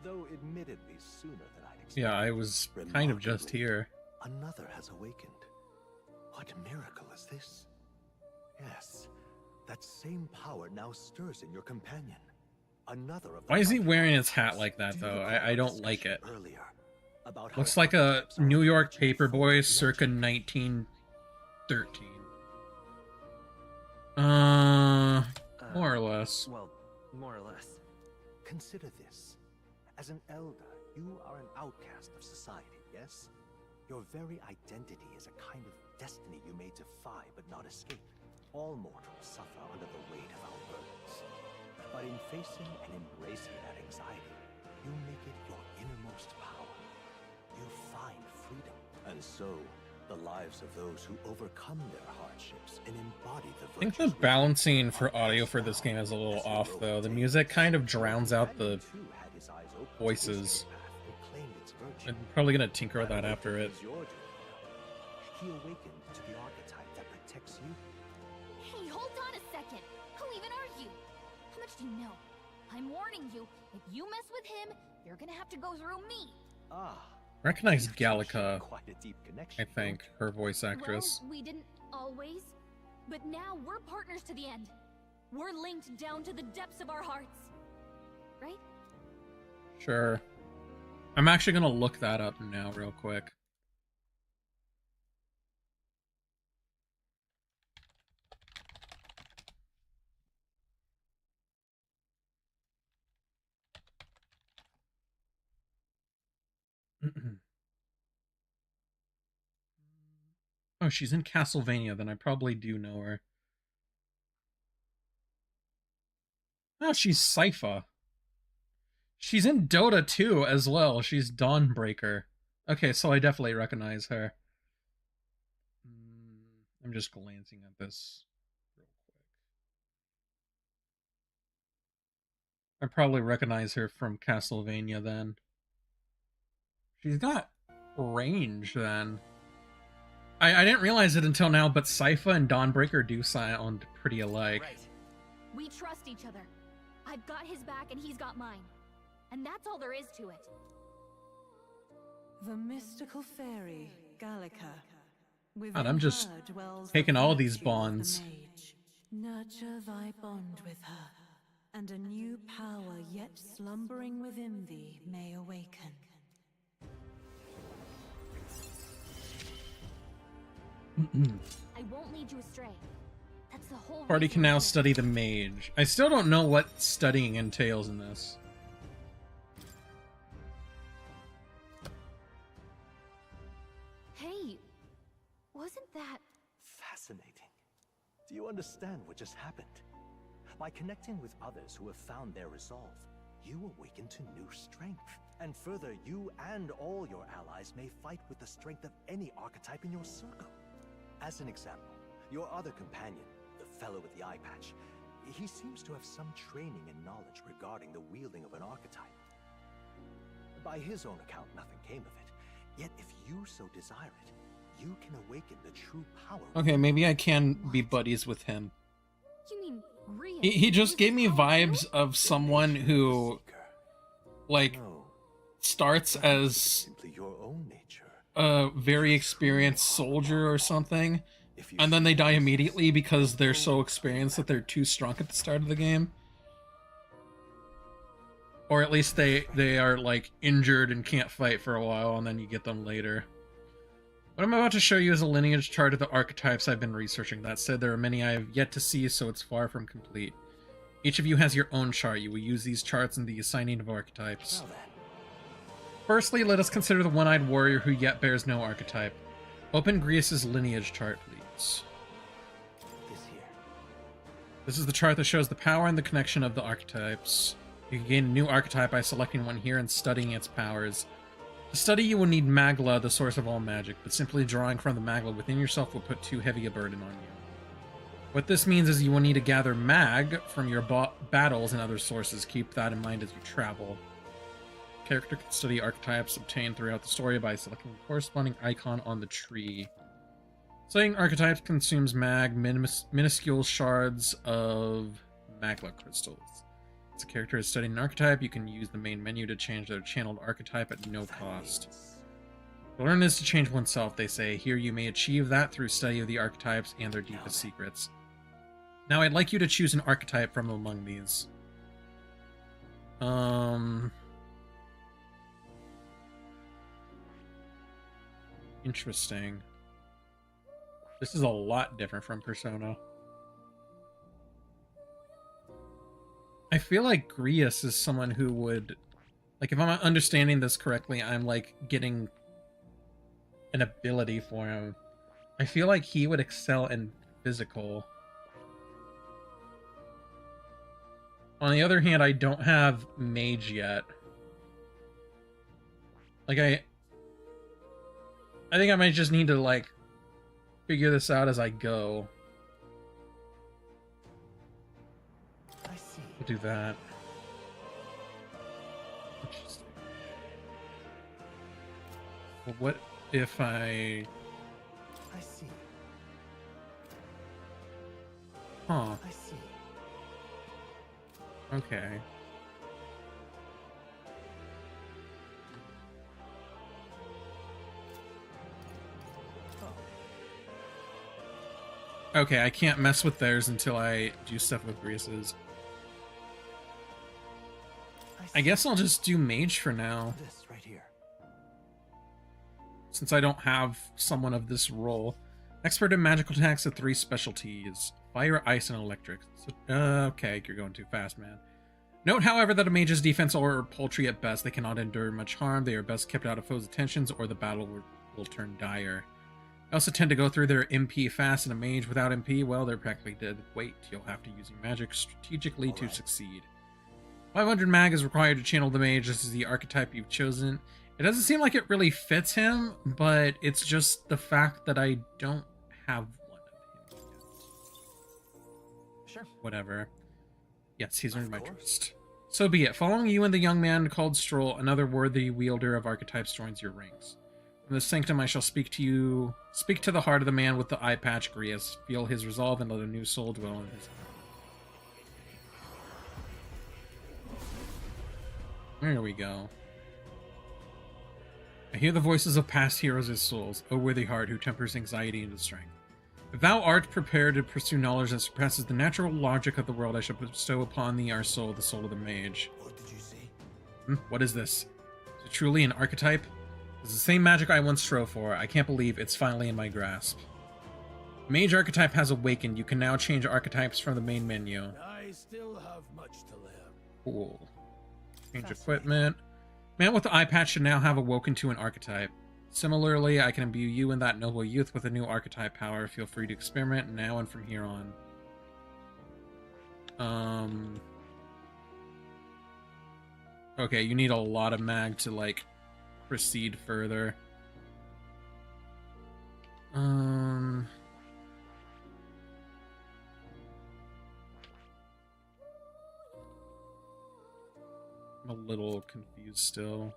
Speaker 3: Though admittedly sooner than I'd expected.
Speaker 2: Yeah, I was kind of just
Speaker 3: Remarkably,
Speaker 2: here.
Speaker 3: Another has awakened. What miracle is this? Yes, that same power now stirs in your companion. Another of the
Speaker 2: Why is he
Speaker 3: mighty
Speaker 2: wearing his
Speaker 3: archetypes.
Speaker 2: hat like that,
Speaker 3: Do you
Speaker 2: though?
Speaker 3: recall
Speaker 2: I
Speaker 3: our
Speaker 2: don't like it.
Speaker 3: discussion earlier about how
Speaker 2: Looks like a
Speaker 3: archetypes are
Speaker 2: New York
Speaker 3: originally
Speaker 2: paperboy
Speaker 3: formed
Speaker 2: circa
Speaker 3: naturally?
Speaker 2: 1913. More or less.
Speaker 3: Well, more or less. Consider this. As an elder, you are an outcast of society, yes? Your very identity is a kind of destiny you may defy but not escape. All mortals suffer under the weight of our burdens. But in facing and embracing that anxiety, you make it your innermost power. You find freedom. And so, the lives of those who overcome their hardships and embody the
Speaker 2: I think the
Speaker 3: virtues
Speaker 2: balancing
Speaker 3: within
Speaker 2: for audio
Speaker 3: are
Speaker 2: for this
Speaker 3: passed
Speaker 2: game is a
Speaker 3: down
Speaker 2: little
Speaker 3: as
Speaker 2: off,
Speaker 3: heroic
Speaker 2: though. The
Speaker 3: tales.
Speaker 2: music kind of drowns out the
Speaker 3: Companion too had his eyes open to
Speaker 2: voices.
Speaker 3: his path and claimed its virtue.
Speaker 2: I'm probably gonna tinker with that
Speaker 3: Rather
Speaker 2: after
Speaker 3: than
Speaker 2: it.
Speaker 3: use your journey, he awakened to the archetype that protects you.
Speaker 1: Hey, hold on a second. Who even are you? How much do you know? I'm warning you, if you mess with him, you're gonna have to go through me.
Speaker 3: Ah,
Speaker 2: Recognize
Speaker 3: you two share
Speaker 2: Gallica,
Speaker 3: quite a deep
Speaker 2: I
Speaker 3: connection,
Speaker 2: think,
Speaker 3: don't
Speaker 2: her voice actress.
Speaker 1: Well, we didn't always, but now we're partners to the end. We're linked down to the depths of our hearts. Right?
Speaker 2: Sure. I'm actually gonna look that up now real quick. Oh, she's in Castlevania, then I probably do know her. Oh, she's Sypha. She's in Dota 2 as well. She's Dawnbreaker. Okay, so I definitely recognize her. I'm just glancing at this real quick. I probably recognize her from Castlevania then. She's got range then. I didn't realize it until now, but Sypha and Dawnbreaker do sound pretty alike.
Speaker 1: Right. We trust each other. I've got his back and he's got mine. And that's all there is to it.
Speaker 7: The mystical fairy, Gallica.
Speaker 2: God, I'm just
Speaker 7: Within her dwells
Speaker 2: taking
Speaker 7: the
Speaker 2: all these
Speaker 7: virtue of the
Speaker 2: bonds.
Speaker 7: mage. Nurture thy bond with her, and a new power yet slumbering within thee may awaken.
Speaker 1: I won't lead you astray. That's the whole
Speaker 2: Party
Speaker 1: reason
Speaker 2: can
Speaker 1: we're
Speaker 2: now
Speaker 1: here.
Speaker 2: study the mage. I still don't know what studying entails in this.
Speaker 1: Hey, wasn't that...
Speaker 3: Fascinating. Do you understand what just happened? By connecting with others who have found their resolve, you awaken to new strength. And further, you and all your allies may fight with the strength of any archetype in your circle. As an example, your other companion, the fellow with the eye patch, he seems to have some training and knowledge regarding the wielding of an archetype. By his own account, nothing came of it. Yet if you so desire it, you can awaken the true power.
Speaker 2: Okay, maybe I can be buddies with him.
Speaker 1: You mean Ria?
Speaker 2: He just gave me
Speaker 1: This all
Speaker 2: vibes
Speaker 1: you?
Speaker 2: of someone who, like,
Speaker 3: No,
Speaker 2: starts
Speaker 3: it's
Speaker 2: as
Speaker 3: simply your own nature.
Speaker 2: a very experienced soldier or something,
Speaker 3: If you
Speaker 2: and then they
Speaker 3: feel
Speaker 2: die
Speaker 3: this,
Speaker 2: immediately because they're so experienced that they're too strong at the start of the game. Or at least they are, like, injured and can't fight for a while, and then you get them later. What I'm about to show you is a lineage chart of the archetypes I've been researching. That said, there are many I have yet to see, so it's far from complete. Each of you has your own chart. You will use these charts in the assigning of archetypes.
Speaker 3: Now then,
Speaker 2: Firstly, let us consider the one-eyed warrior who yet bears no archetype. Open Grius's lineage chart, please.
Speaker 3: this here.
Speaker 2: This is the chart that shows the power and the connection of the archetypes. You can gain a new archetype by selecting one here and studying its powers. To study, you will need Magla, the source of all magic, but simply drawing from the Magla within yourself will put too heavy a burden on you. What this means is you will need to gather Mag from your battles and other sources. Keep that in mind as you travel. Character can study archetypes obtained throughout the story by selecting the corresponding icon on the tree. Studying archetypes consumes minuscule shards of Magla crystals. As a character is studying an archetype, you can use the main menu to change their channeled archetype at no cost. To learn is to change oneself, they say. Here you may achieve that through study of the archetypes and their deepest secrets. Now I'd like you to choose an archetype from among these. Interesting. This is a lot different from Persona. I feel like Grius is someone who would... Like, if I'm understanding this correctly, I'm, like, getting an ability for him. I feel like he would excel in physical. On the other hand, I don't have mage yet. Like, I think I might just need to, like, figure this out as I go.
Speaker 3: I see.
Speaker 2: We'll do that. Interesting. Well, what if
Speaker 3: I see.
Speaker 2: Huh.
Speaker 3: I see.
Speaker 2: Okay. Okay, I can't mess with theirs until I do stuff with Grius's. I guess I'll just do mage for now,
Speaker 3: This right here.
Speaker 2: since I don't have someone of this role. Expert in magical attacks with 3 specialties: fire, ice, and electric. So, okay, you're going too fast, man. Note, however, that a mage's defense are paltry at best. They cannot endure much harm. They are best kept out of foes' attentions, or the battle will turn dire. I also tend to go through their MP fast, and a mage without MP, well, they're practically dead weight. You'll have to use your magic strategically to succeed. 500 mag is required to channel the mage. This is the archetype you've chosen. It doesn't seem like it really fits him, but it's just the fact that I don't have one of him yet.
Speaker 3: Sure.
Speaker 2: Whatever. Yes, he's earned my
Speaker 3: course.
Speaker 2: trust. So be it. Following you and the young man called Stroll, another worthy wielder of archetypes joins your ranks. From the sanctum I shall speak to you. Speak to the heart of the man with the eye patch, Grius. Feel his resolve and let a new soul dwell in his heart. There we go. I hear the voices of past heroes as souls, O worthy heart who tempers anxiety into strength. If thou art prepared to pursue knowledge that surpasses the natural logic of the world, I shall bestow upon thee our soul, the soul of the mage.
Speaker 5: What did you say?
Speaker 2: What is this? Is it truly an archetype? It's the same magic I once strove for. I can't believe it's finally in my grasp. Mage archetype has awakened. You can now change archetypes from the main menu.
Speaker 5: I still have much to learn.
Speaker 2: Cool. Change equipment. Man with the eye patch should now have awoken to an archetype. Similarly, I can imbue you and that noble youth with a new archetype power. Feel free to experiment now and from here on. Okay, you need a lot of mag to, like, proceed further. I'm a little confused still.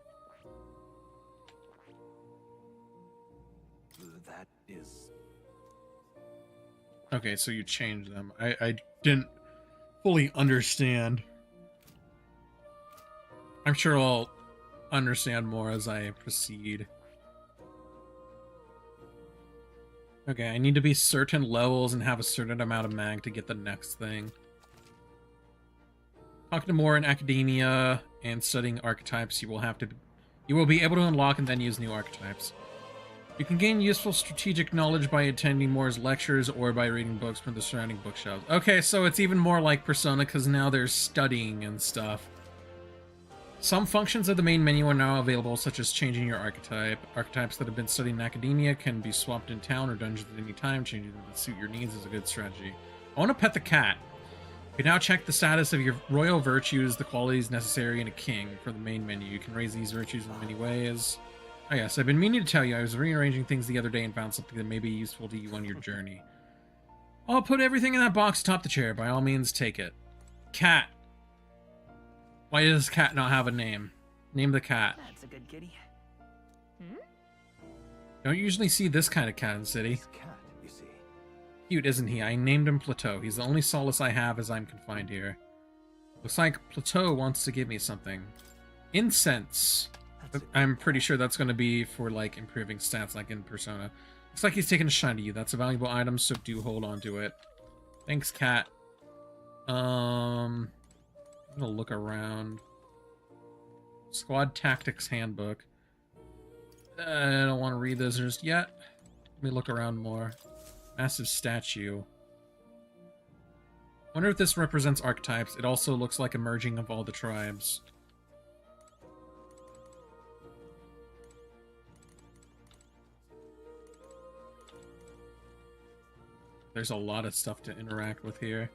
Speaker 3: That is...
Speaker 2: Okay, so you changed them. I didn't fully understand. I'm sure I'll understand more as I proceed. Okay, I need to be certain levels and have a certain amount of mag to get the next thing. Talking to more in academia and studying archetypes, you will be able to unlock and then use new archetypes. You can gain useful strategic knowledge by attending Moore's lectures or by reading books from the surrounding bookshelves. Okay, so it's even more like Persona because now there's studying and stuff. Some functions of the main menu are now available, such as changing your archetype. Archetypes that have been studied in academia can be swapped in town or dungeons at any time. Changing them to suit your needs is a good strategy. I want to pet the cat. You can now check the status of your royal virtues, the qualities necessary in a king for the main menu. You can raise these virtues in many ways. Oh yes, I've been meaning to tell you, I was rearranging things the other day and found something that may be useful to you on your journey. I'll put everything in that box atop the chair. By all means, take it. Cat. Why does cat not have a name? Name the cat.
Speaker 8: That's a good kitty.
Speaker 2: Don't usually see this kind of cat in the city.
Speaker 3: This cat, you see.
Speaker 2: Cute, isn't he? I named him Plateau. He's the only solace I have as I'm confined here. Looks like Plateau wants to give me something. Incense. I'm pretty sure that's going to be for, like, improving stats like in Persona. Looks like he's taking a shine to you. That's a valuable item, so do hold on to it. Thanks, cat. I'm gonna look around. Squad Tactics Handbook. I don't want to read this just yet. Let me look around more. Massive statue. Wonder if this represents archetypes. It also looks like a merging of all the tribes. There's a lot of stuff to interact with here.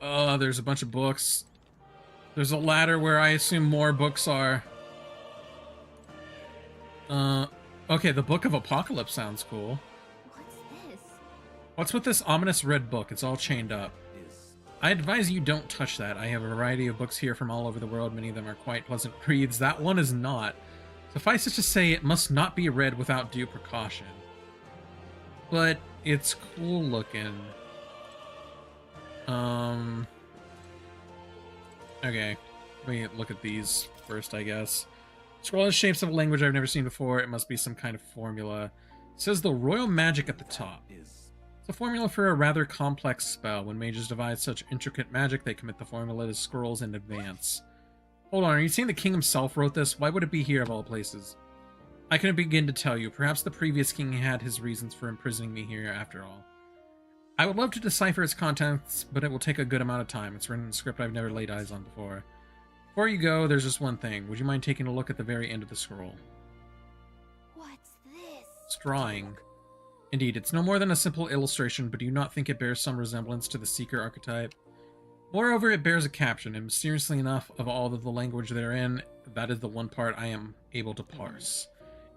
Speaker 2: Oh, there's a bunch of books. There's a ladder where I assume more books are. Okay, the Book of Apocalypse sounds cool.
Speaker 1: What's this?
Speaker 2: What's with this ominous red book? It's all chained up. I advise you don't touch that. I have a variety of books here from all over the world. Many of them are quite pleasant reads. That one is not. Suffice it to say, it must not be read without due precaution. But it's cool looking. Okay. Let me look at these first, I guess. Scroll has shapes of a language I've never seen before. It must be some kind of formula. It says the royal magic at the top. It's a formula for a rather complex spell. When mages devise such intricate magic, they commit the formula to scrolls in advance. Hold on, are you saying the king himself wrote this? Why would it be here of all places? I couldn't begin to tell you. Perhaps the previous king had his reasons for imprisoning me here after all. I would love to decipher its contents, but it will take a good amount of time. It's written in a script I've never laid eyes on before. Before you go, there's just one thing. Would you mind taking a look at the very end of the scroll?
Speaker 1: What's this?
Speaker 2: It's drawing. Indeed, it's no more than a simple illustration, but do you not think it bears some resemblance to the Seeker archetype? Moreover, it bears a caption, and mysteriously enough, of all of the language therein, that is the one part I am able to parse.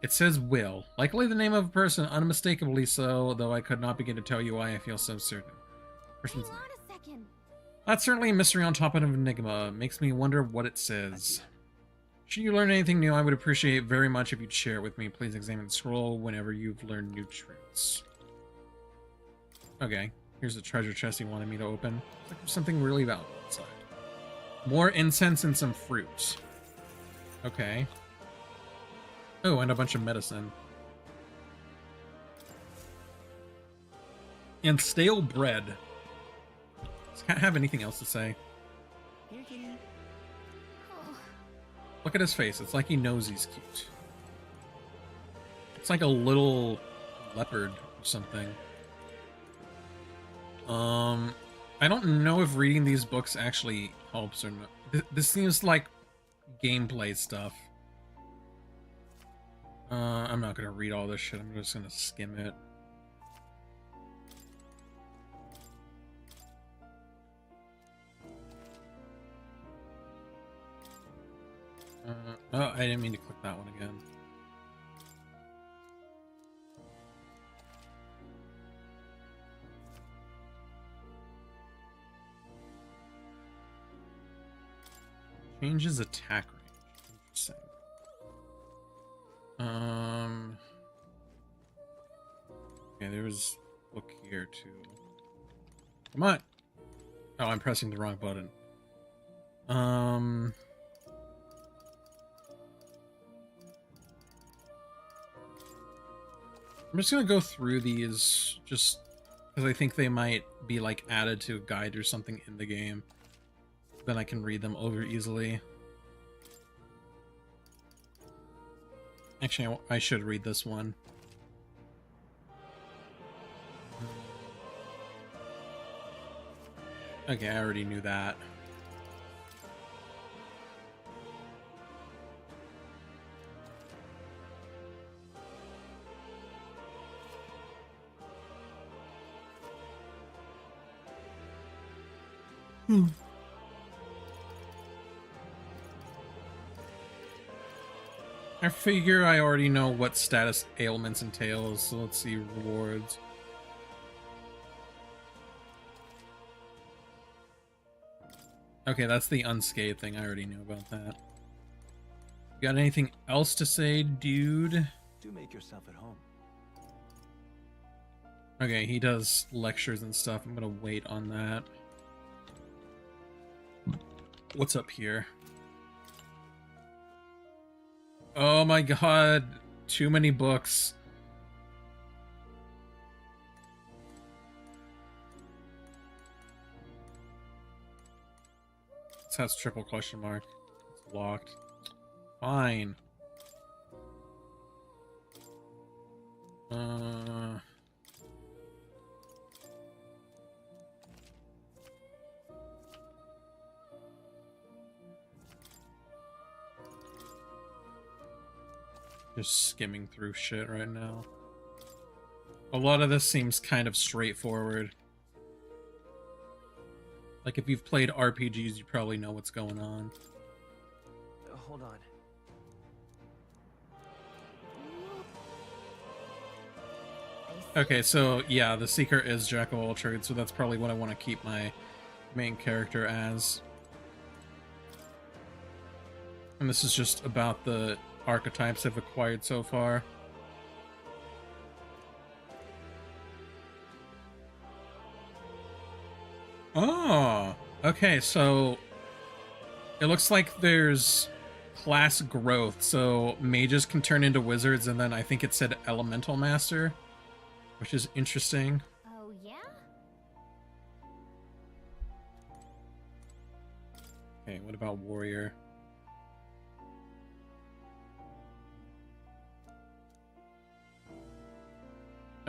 Speaker 2: It says will, likely the name of a person, unmistakably so, though I could not begin to tell you why I feel so certain. Person's
Speaker 1: Hang
Speaker 2: name.
Speaker 1: on a second.
Speaker 2: That's certainly a mystery on top of an enigma. Makes me wonder what it says. Should you learn anything new, I would appreciate very much if you'd share it with me. Please examine the scroll whenever you've learned new truths. Okay, here's the treasure chest he wanted me to open. Looks like there's something really valuable inside. More incense and some fruit. Okay. Oh, and a bunch of medicine. And stale bread. Does Cat have anything else to say?
Speaker 8: Here, kitty.
Speaker 1: Oh,
Speaker 2: Look at his face. It's like he knows he's cute. It's like a little leopard or something. I don't know if reading these books actually helps or not. This seems like gameplay stuff. I'm not gonna read all this shit. I'm just gonna skim it. Oh, I didn't mean to click that one again. Changes attack range. Interesting. Okay, there's a book here too. Come on. Oh, I'm pressing the wrong button. I'm just gonna go through these just because I think they might be like added to a guide or something in the game. Then I can read them over easily. Actually, I should read this one. Okay, I already knew that. I figure I already know what status ailments entails, so let's see rewards. Okay, that's the unscathed thing. I already knew about that. Got anything else to say, dude?
Speaker 3: Do make yourself at home.
Speaker 2: Okay, he does lectures and stuff. I'm gonna wait on that. What's up here? Oh my god, too many books. This has triple question mark. It's locked. Fine. Just skimming through shit right now. A lot of this seems kind of straightforward. Like, if you've played RPGs, you probably know what's going on.
Speaker 8: Hold on.
Speaker 2: Okay, so, yeah, the Seeker is Jack of all trades, so that's probably what I want to keep my main character as. And this is just about the archetypes I've acquired so far. Oh, okay, so it looks like there's class growth, so mages can turn into wizards, and then I think it said elemental master, which is interesting.
Speaker 1: Oh, yeah?
Speaker 2: Okay, what about warrior?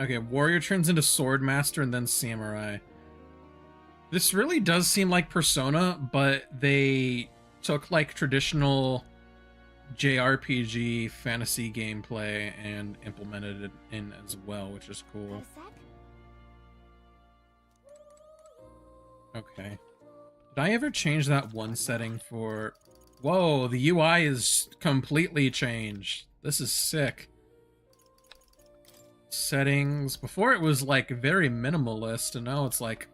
Speaker 2: Okay, warrior turns into sword master and then samurai. This really does seem like Persona, but they took like traditional JRPG fantasy gameplay and implemented it in as well, which is cool.
Speaker 1: A sec?
Speaker 2: Okay. Did I ever change that one setting for... Whoa, the UI is completely changed. This is sick. Settings. Before it was like very minimalist, and now it's like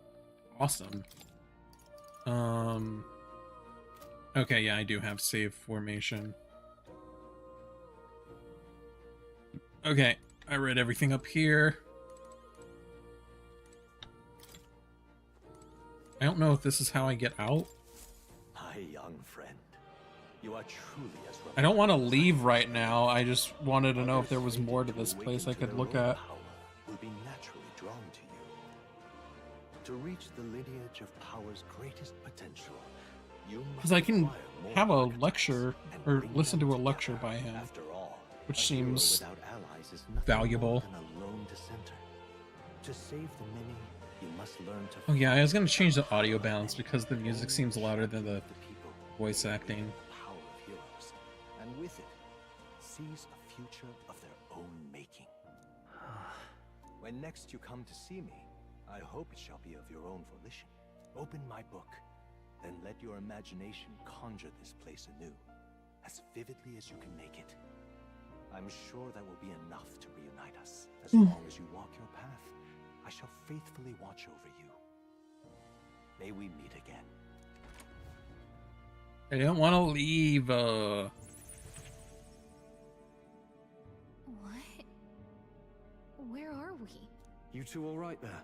Speaker 2: awesome. Okay, yeah, I do have save formation. Okay, I read everything up here. I don't know if this is how I get out.
Speaker 3: My young friend, you are truly as
Speaker 2: I don't want to leave right now. I just wanted to know if there was more to this place I could look at.
Speaker 3: Power will be naturally drawn to you. To reach the lineage of power's greatest potential, you must
Speaker 2: Because I can
Speaker 3: acquire more
Speaker 2: have a
Speaker 3: archetypes
Speaker 2: lecture,
Speaker 3: and
Speaker 2: or
Speaker 3: bring
Speaker 2: listen
Speaker 3: them
Speaker 2: to a lecture
Speaker 3: together.
Speaker 2: by him,
Speaker 3: After all,
Speaker 2: which
Speaker 3: a hero
Speaker 2: seems
Speaker 3: without allies is nothing
Speaker 2: valuable.
Speaker 3: more than a lone dissenter. To save the many, you must learn to
Speaker 2: Oh yeah, I was gonna
Speaker 3: fight
Speaker 2: change the
Speaker 3: power
Speaker 2: audio
Speaker 3: of
Speaker 2: balance
Speaker 3: many.
Speaker 2: because the music
Speaker 3: Only
Speaker 2: seems louder than the
Speaker 3: people
Speaker 2: voice
Speaker 3: will
Speaker 2: acting.
Speaker 3: wield the power of heroes, and with it, seize a future of their own making. When next you come to see me, I hope it shall be of your own volition. Open my book, then let your imagination conjure this place anew, as vividly as you can make it. I'm sure that will be enough to reunite us. As long as you walk your path, I shall faithfully watch over you. May we meet again.
Speaker 2: I don't want to leave.
Speaker 1: What? Where are we?
Speaker 4: You two all right there?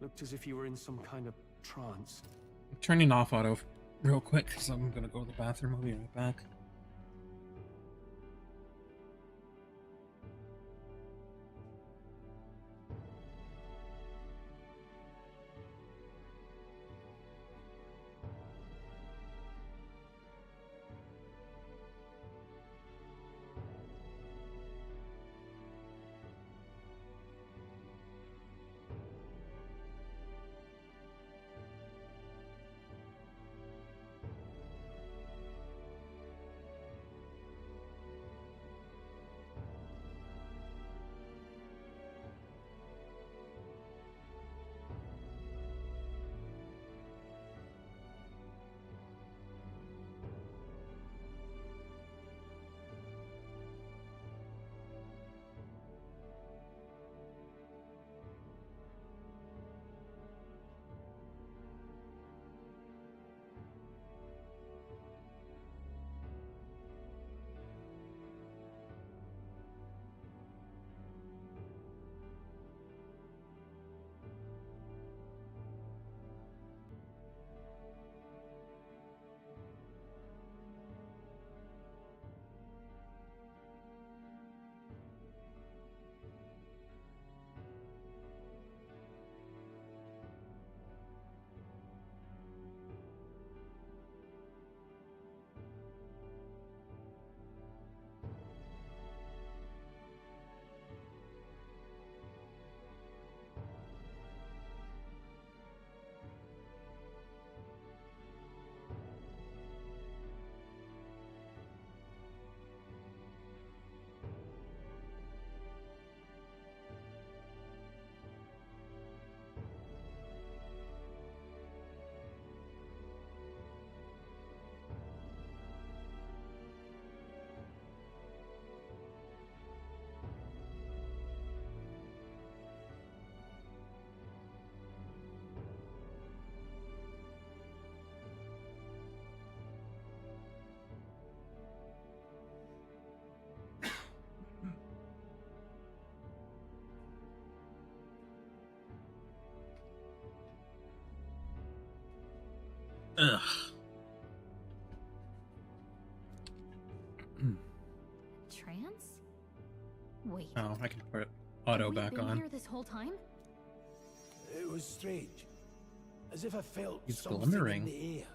Speaker 4: Looked as if you were in some kind of trance.
Speaker 2: I'm turning off auto real quick, because I'm gonna go to the bathroom. I'll be right back. Ugh.
Speaker 1: Trance? Wait.
Speaker 2: Oh, I can put auto
Speaker 1: have we
Speaker 2: back
Speaker 1: been
Speaker 2: on.
Speaker 1: here this whole time?
Speaker 5: It was strange. As if I felt
Speaker 2: It's
Speaker 5: something
Speaker 2: glimmering.
Speaker 5: in the air.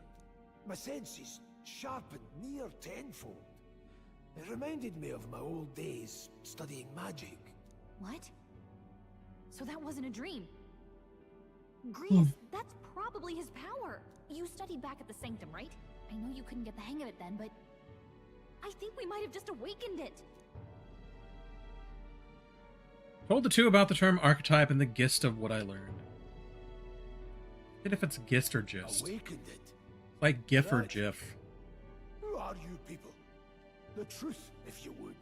Speaker 5: My senses sharpened near tenfold. It reminded me of my old days studying magic.
Speaker 1: What? So that wasn't a dream. Grius, that's probably his power. You studied back at the Sanctum, right? I know you couldn't get the hang of it then, but I think we might have just awakened it.
Speaker 2: Told the two about the term archetype and the gist of what I learned. Forget if it's gist or gist.
Speaker 5: Awakened it.
Speaker 2: Like gif or
Speaker 5: Right.
Speaker 2: gif.
Speaker 5: Who are you people? The truth, if you would.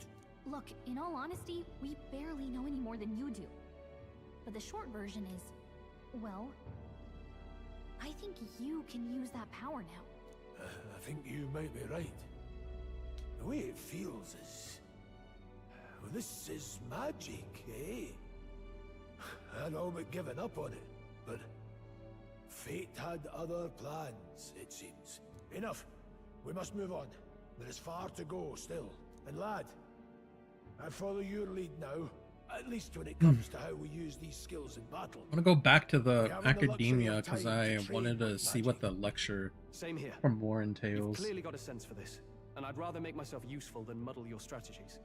Speaker 1: Look, in all honesty, we barely know any more than you do. But the short version is, well, I think you can use that power now.
Speaker 5: I think you might be right. The way it feels is... Well, this is magic, eh? I'd all but given up on it, but... Fate had other plans, it seems. Enough. We must move on. There is far to go still. And lad, I follow your lead now, at least when it comes to how we use these skills in battle.
Speaker 2: I'm gonna go back to the
Speaker 5: We haven't the luxury
Speaker 2: academia
Speaker 5: of
Speaker 2: because
Speaker 5: time
Speaker 2: I
Speaker 5: to train
Speaker 2: wanted to
Speaker 5: with
Speaker 2: see what
Speaker 5: magic.
Speaker 2: the lecture
Speaker 4: Same here.
Speaker 2: from War
Speaker 4: You've
Speaker 2: entails.
Speaker 4: clearly got a sense for this, and I'd rather make myself useful than muddle your strategies.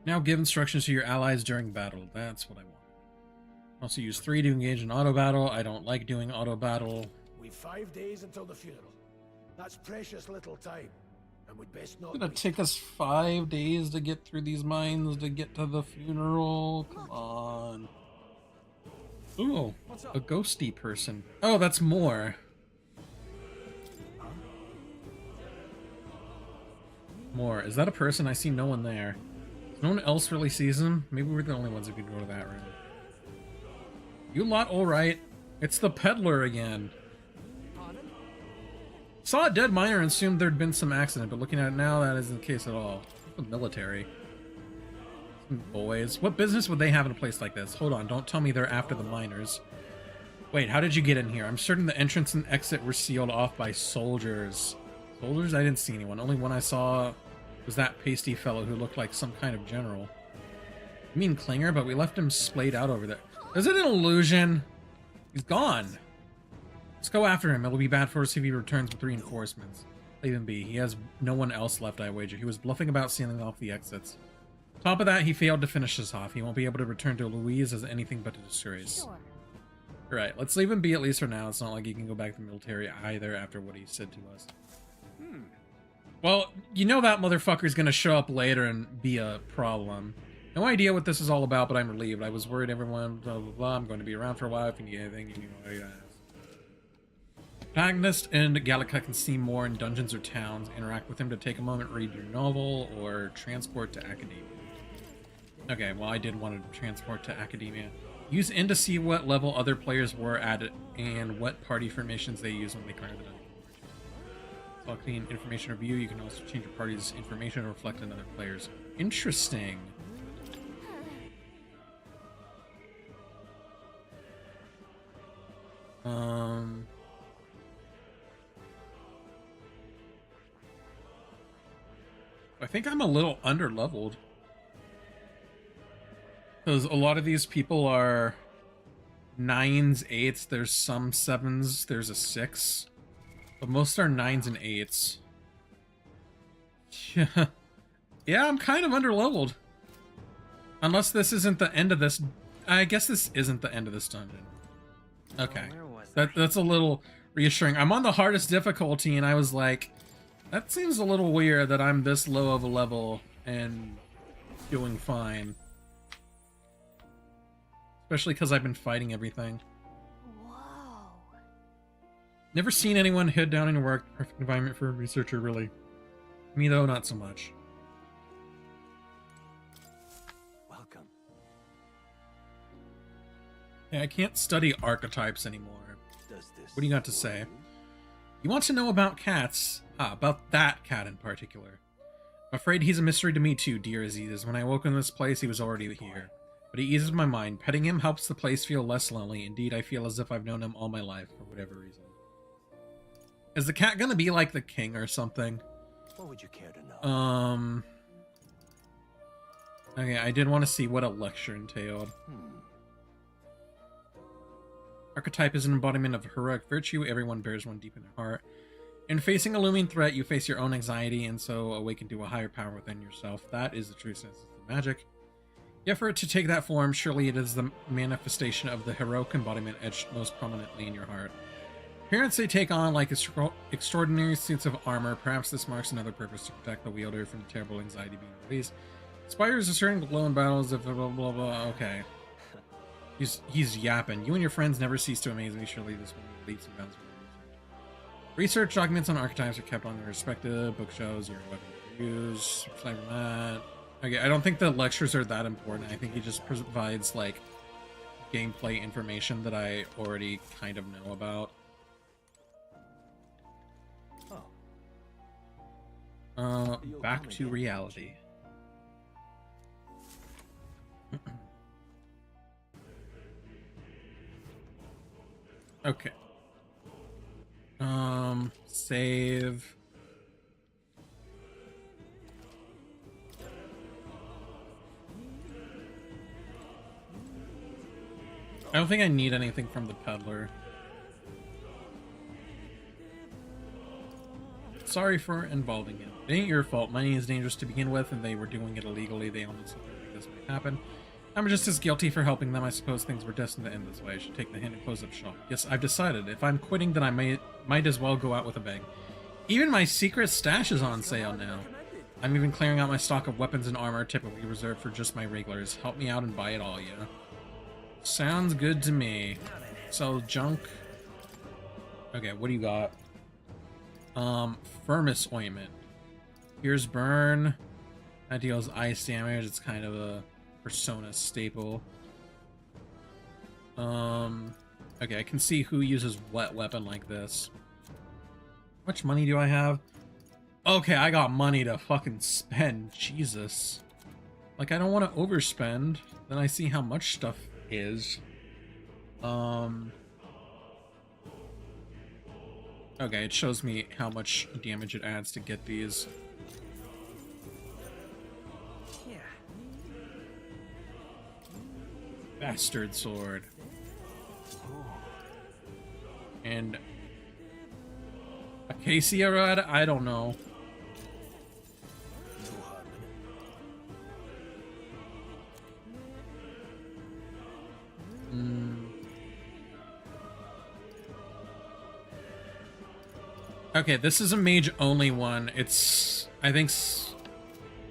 Speaker 2: Now give instructions to your allies during battle. That's what I want. Also use 3 to engage in auto battle. I don't like doing auto battle.
Speaker 5: We've 5 days until the funeral. That's precious little time, and we'd best not...
Speaker 2: It's gonna
Speaker 5: waste
Speaker 2: take us 5 days to get through these mines to get to the funeral. Come on. Ooh, a ghosty person. Oh, that's more. More. Is that a person? I see no one there. No one else really sees him? Maybe we're the only ones who can go to that room. You lot alright? It's the peddler again. Saw a dead miner and assumed there'd been some accident, but looking at it now, that isn't the case at all. The military. Boys. What business would they have in a place like this? Hold on, don't tell me they're after the miners. Wait, how did you get in here? I'm certain the entrance and exit were sealed off by soldiers. Soldiers? I didn't see anyone. Only one I saw was that pasty fellow who looked like some kind of general. You mean Klinger? But we left him splayed out over there. Is it an illusion? He's gone. Let's go after him. It'll be bad for us if he returns with reinforcements. Leave him be. He has no one else left, I wager. He was bluffing about sealing off the exits. Top of that, he failed to finish this off. He won't be able to return to Louise as anything but a disgrace.
Speaker 1: Sure.
Speaker 2: Right, let's leave him be at least for now. It's not like he can go back to the military either after what he said to us. Well, you know that motherfucker's gonna show up later and be a problem. No idea what this is all about, but I'm relieved. I was worried everyone, blah, blah, blah. I'm going to be around for a while. If you need anything, you know what I ask. Protagonist and Gallica can see more in dungeons or towns. Interact with him to take a moment, read your novel, or transport to academia. Okay, well, I did want to transport to academia. Use N to see what level other players were at it and what party formations they use when they clear the dungeon. Selecting information review, you can also change your party's information to reflect on other players. Interesting. I think I'm a little under-leveled. Because a lot of these people are 9s, 8s, there's some 7s, there's a 6. But most are 9s and 8s. Yeah. Yeah, I'm kind of under-leveled. Unless this isn't the end of this... I guess this isn't the end of this dungeon. Okay. That's a little reassuring. I'm on the hardest difficulty, and I was like, that seems a little weird that I'm this low of a level and doing fine. Especially because I've been fighting everything.
Speaker 1: Whoa.
Speaker 2: Never seen anyone head down into work. Perfect environment for a researcher, really. Me, though, not so much.
Speaker 3: Welcome.
Speaker 2: Yeah, I can't study archetypes anymore.
Speaker 3: Does this
Speaker 2: What do you got to say? You want to know about cats? Ah, about that cat in particular. I'm afraid he's a mystery to me too, dear Aziz. When I woke in this place, he was already here. But he eases my mind. Petting him helps the place feel less lonely. Indeed, I feel as if I've known him all my life, for whatever reason. Is the cat gonna be like the king or something?
Speaker 3: What would you care to know?
Speaker 2: Okay, I did want to see what a lecture entailed. Archetype is an embodiment of heroic virtue. Everyone bears one deep in their heart. In facing a looming threat, you face your own anxiety and so awaken to a higher power within yourself. That is the true sense of the magic. Yet for it to take that form, surely it is the manifestation of the heroic embodiment etched most prominently in your heart. Appearance they take on like extraordinary suits of armor. Perhaps this marks another purpose to protect the wielder from the terrible anxiety being released. Inspires a certain glow in battles of blah blah blah. Okay. He's yapping. You and your friends never cease to amaze me. Surely this will be leaps and bounds for research. Documents on archetypes are kept on their respective bookshelves. Your weapon reviews. That. Okay, I don't think the lectures are that important. I think he just provides like gameplay information that I already kind of know about. Back to reality. Okay. Save. I don't think I need anything from the peddler. Sorry for involving him. It ain't your fault. Money is dangerous to begin with, and they were doing it illegally. They owned something like this might happen. I'm just as guilty for helping them. I suppose things were destined to end this way. I should take the hint and close up shop. Yes, I've decided. If I'm quitting, then I might as well go out with a bang. Even my secret stash is on sale now. I'm even clearing out my stock of weapons and armor, typically reserved for just my regulars. Help me out and buy it all, yeah? Sounds good to me. Sell junk. Okay, what do you got? Firmus ointment. Here's burn. That deals ice damage. It's kind of a Persona staple. Okay, I can see who uses what weapon like this. How much money do I have? Okay, I got money to fucking spend. Jesus. Like, I don't want to overspend. Then I see how much stuff is. Okay, it shows me how much damage it adds to get these.
Speaker 8: Yeah.
Speaker 2: Bastard sword. And Acacia rod? I don't know. Okay, this is a mage only one. It's, I think,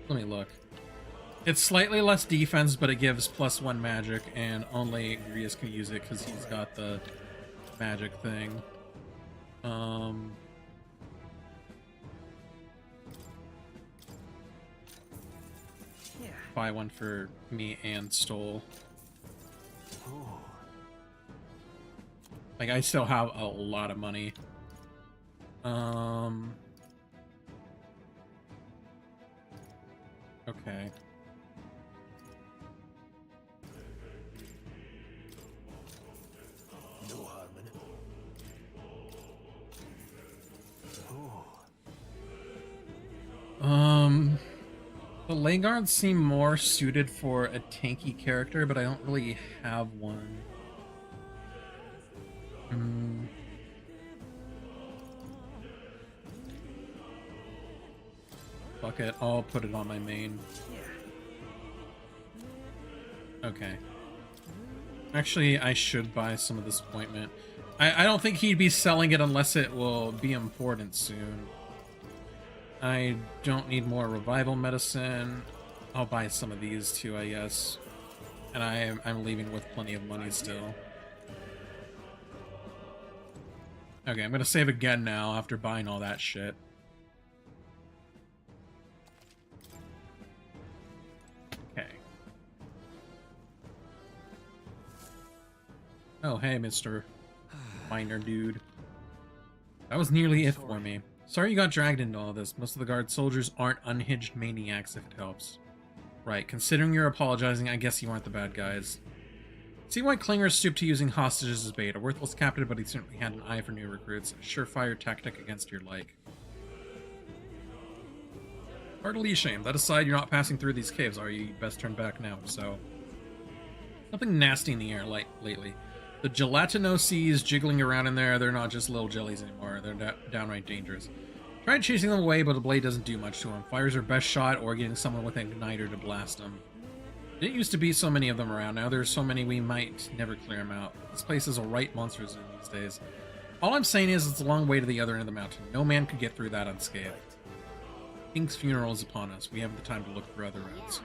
Speaker 2: let me look. It's slightly less defense, but it gives +1 magic, and only Grius can use it because he's got the magic thing.
Speaker 8: Yeah.
Speaker 2: Buy one for me and Stole. Like, I still have a lot of money. Okay.
Speaker 5: No harm in it.
Speaker 2: The Leguards seem more suited for a tanky character, but I don't really have one. Fuck it, I'll put it on my main. Okay. Actually, I should buy some of this ointment. I don't think he'd be selling it unless it will be important soon. I don't need more revival medicine. I'll buy some of these too, I guess. And I'm leaving with plenty of money still. Okay, I'm gonna save again now after buying all that shit. Okay. Oh, hey, Mr. Miner dude. That was nearly it for me. Sorry you got dragged into all this. Most of the guard soldiers aren't unhinged maniacs, if it helps. Right, considering you're apologizing, I guess you aren't the bad guys. See why Klinger stooped to using hostages as bait. A worthless captive, but he certainly had an eye for new recruits. A surefire tactic against your like. Heartily ashamed. That aside, you're not passing through these caves, are you? You'd best turn back now, so... Something nasty in the air lately. The gelatinoses jiggling around in there, they're not just little jellies anymore. They're downright dangerous. Tried chasing them away, but a blade doesn't do much to them. Fire's our best shot, or getting someone with an igniter to blast them. Didn't used to be so many of them around. Now there's so many we might never clear them out. This place is a right monster zone these days. All I'm saying is it's a long way to the other end of the mountain. No man could get through that unscathed. King's funeral is upon us. We have the time to look for other routes.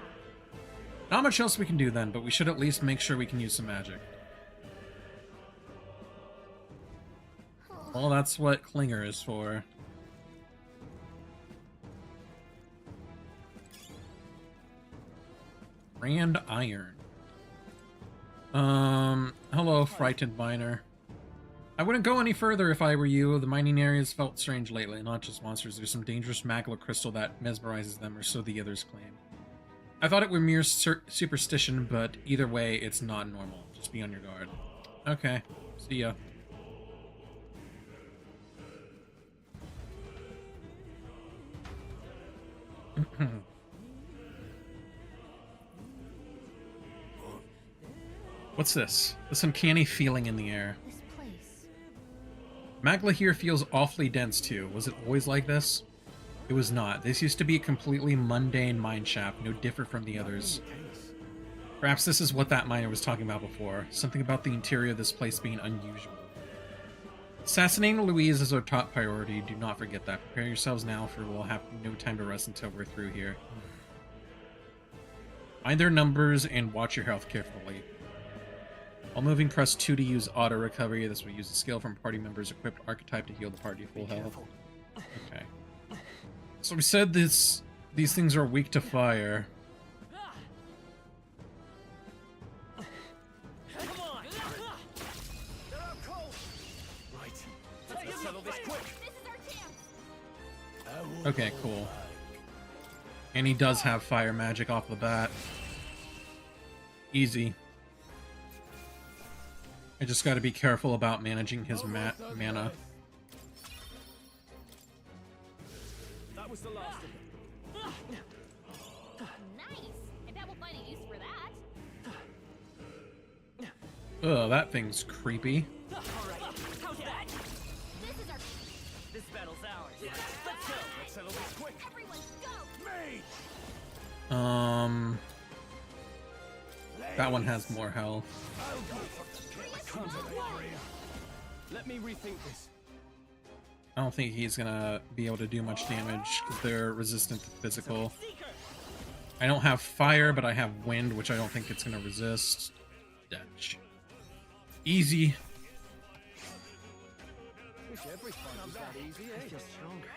Speaker 2: Not much else we can do then, but we should at least make sure we can use some magic. Well, that's what Klinger is for. Grand Iron. Hello, frightened miner. I wouldn't go any further if I were you. The mining areas felt strange lately, not just monsters. There's some dangerous magla crystal that mesmerizes them, or so the others claim. I thought it were mere superstition, but either way, it's not normal. Just be on your guard. Okay, see ya. What's this? This uncanny feeling in the air.
Speaker 1: This place.
Speaker 2: Magla here feels awfully dense too. Was it always like this? It was not. This used to be a completely mundane mine shaft, no different from the others. Perhaps this is what that miner was talking about before. Something about the interior of this place being unusual. Assassinating Louise is our top priority. Do not forget that. Prepare yourselves now, for we'll have no time to rest until we're through here. Mind their numbers and watch your health carefully. While moving, press 2 to use auto recovery. This will use a skill from party members' equipped archetype to heal the party full health. Okay. So we said these things are weak to fire. Okay, cool. And he does have fire magic off the bat. Easy. I just gotta be careful about managing his mana.
Speaker 4: That was the last of them.
Speaker 1: Nice. I bet we'll find a use for that.
Speaker 2: Ugh, that thing's creepy.
Speaker 8: Alright, how's that?
Speaker 1: This is our
Speaker 8: This battle's ours. Let's go.
Speaker 4: Let's settle this quick.
Speaker 1: everyone go.
Speaker 2: That one has more health.
Speaker 4: Let me rethink this.
Speaker 2: I don't think he's gonna be able to do much damage because they're resistant to physical.
Speaker 8: Seeker.
Speaker 2: I don't have fire, but I have wind, which I don't think it's gonna resist. Dutch. Easy.
Speaker 4: Wish every fight was that easy,
Speaker 8: I
Speaker 4: eh?
Speaker 8: feel stronger.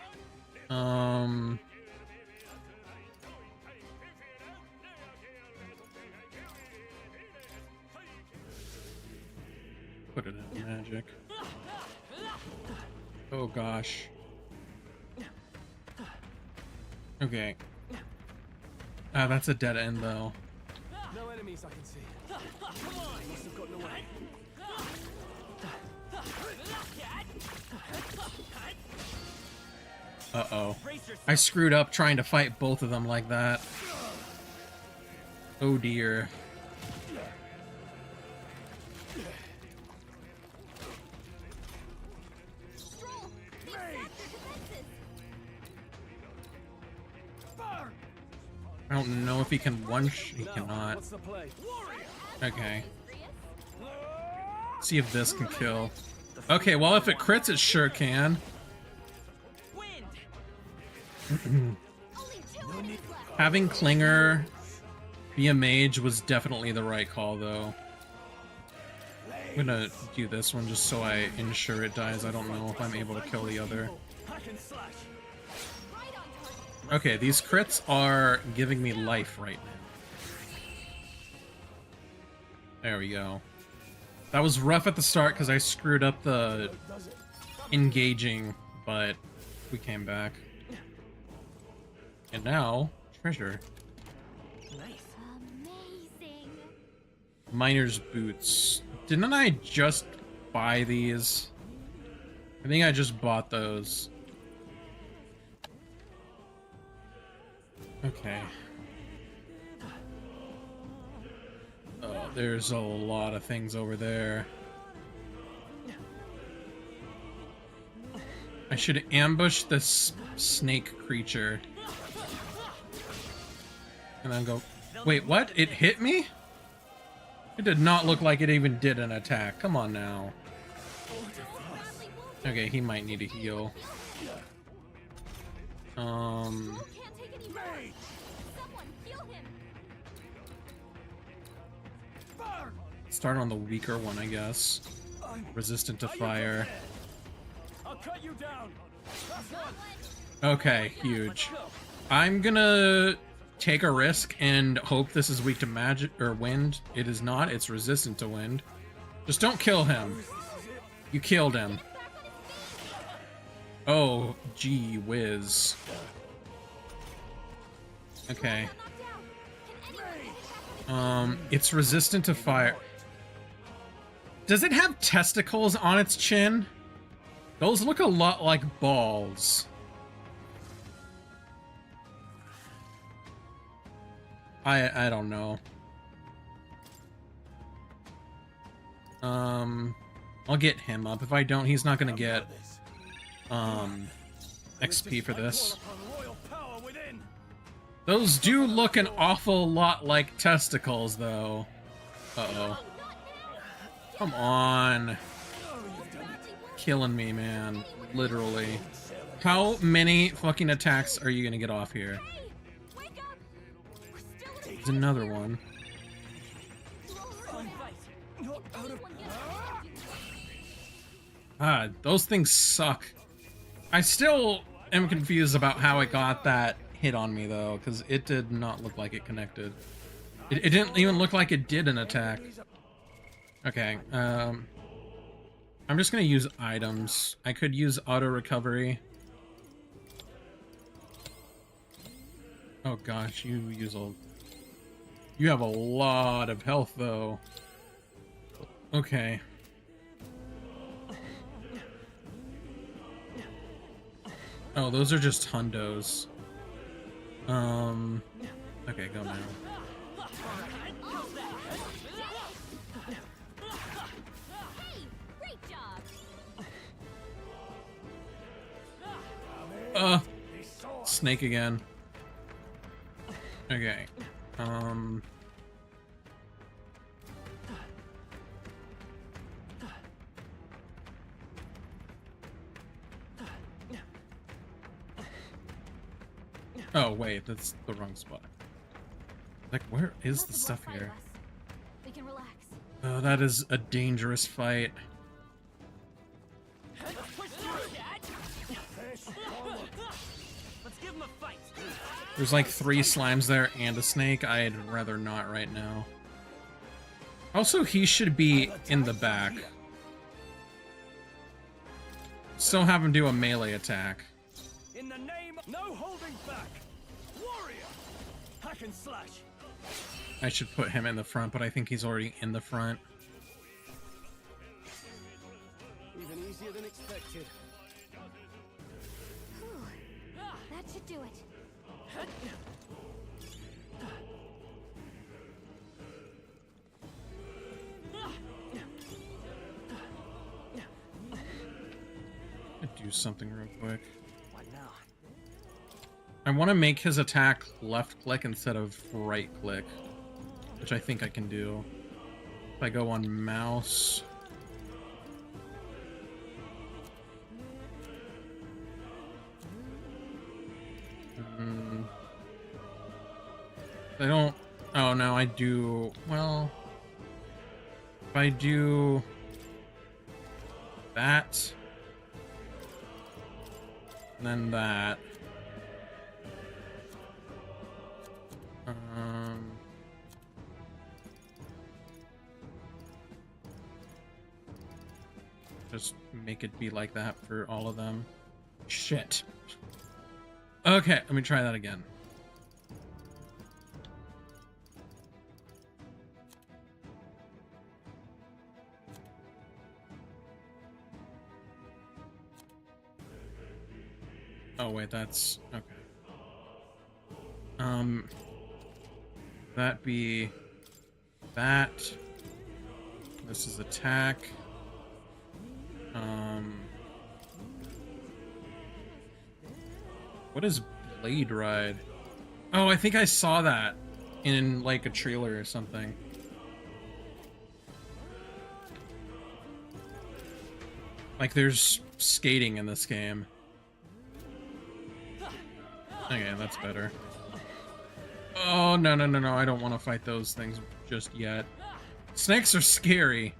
Speaker 2: Put it in magic. Oh gosh. Okay. That's a dead end though.
Speaker 4: No enemies I can see. Must have gotten away.
Speaker 2: Uh-oh.
Speaker 8: Brace yourself.
Speaker 2: I screwed up trying to fight both of them like that. Oh dear.
Speaker 1: Stroll. They've sapped their defenses.
Speaker 2: I don't know if he can he cannot.
Speaker 4: What's the play?
Speaker 2: Okay.
Speaker 1: Grius?
Speaker 2: See if this can kill. Okay, well if it crits it sure can.
Speaker 8: Wind.
Speaker 1: Only 2 enemies left.
Speaker 2: Having Klinger be a mage was definitely the right call though. I'm gonna do this one just so I ensure it dies. I don't know if I'm able to kill the other.
Speaker 8: Hack and slash.
Speaker 1: Right on target.
Speaker 2: Okay, these crits are giving me life right now. There we go. That was rough at the start because I screwed up the engaging, but we came back. And now, treasure.
Speaker 8: Nice.
Speaker 1: Amazing.
Speaker 2: Miner's boots. Didn't I just buy these? I think I just bought those. Okay. Oh, there's a lot of things over there. I should ambush this snake creature. And then go... Wait, what? It hit me? It did not look like it even did an attack. Come on now. Okay, he might need a heal.
Speaker 1: Stroll can't take any more. Someone heal him.
Speaker 2: Start on the weaker one, I guess. Resistant to fire.
Speaker 4: I'll cut you down. That's one.
Speaker 2: Okay, huge. I'm gonna take a risk and hope this is weak to magic or wind. It is not. It's resistant to wind. Just don't kill him. You killed him. Oh, gee whiz. Okay. It's resistant to fire. Does it have testicles on its chin? Those look a lot like balls. I don't know. I'll get him up. If I don't, he's not gonna get XP for this. Those do look an awful lot like testicles, though. Uh-oh. Come on. Killing me, man. Literally. How many fucking attacks are you gonna get off here?
Speaker 1: Wake up. We're still in
Speaker 2: There's another one. Ah, those things suck. I still am confused about how it got that hit on me, though, because it did not look like it connected. It didn't even look like it did an attack. Okay, I'm just gonna use items. I could use auto recovery. Oh gosh, you have a lot of health though. Okay. Oh, those are just hundos. Okay, go now.
Speaker 1: Hey, great job.
Speaker 2: Snake again. Okay. Oh, wait, that's the wrong spot. Like, where is the stuff here?
Speaker 1: We can relax.
Speaker 2: Oh, that is a dangerous fight.
Speaker 8: Let's give him a fight.
Speaker 2: There's like 3 slimes there and a snake. I'd rather not right now. Also, he should be in the back. Still have him do a melee attack.
Speaker 8: In the name of no holding back. Warrior. Hack and slash.
Speaker 2: I should put him in the front, but I think he's already in the front.
Speaker 4: Even easier than expected.
Speaker 1: Whew. That should do it.
Speaker 2: I'd do something real quick.
Speaker 8: What now?
Speaker 2: I want to make his attack left click instead of right click, which I think I can do. If I go on mouse. I don't. Oh no, I do. Well, if I do that, and then that. Just make it be like that for all of them. Shit. Okay, let me try that again. Oh wait, that's okay. That be that. This is attack. What is Blade Ride? Oh, I think I saw that in like a trailer or something. Like there's skating in this game. Okay, that's better. Oh, no, no, no, no. I don't want to fight those things just yet. Snakes are scary.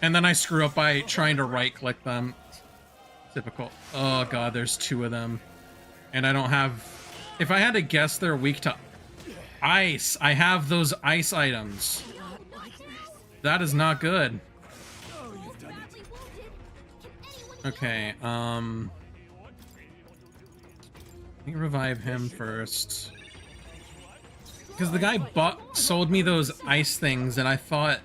Speaker 2: And then I screw up by trying to right-click them. Typical. Oh, God, there's 2 of them. And I don't have... If I had to guess, they're weak to ice. I have those ice items. That is not good. Okay, let me revive him first. Because the guy sold me those ice things, and I thought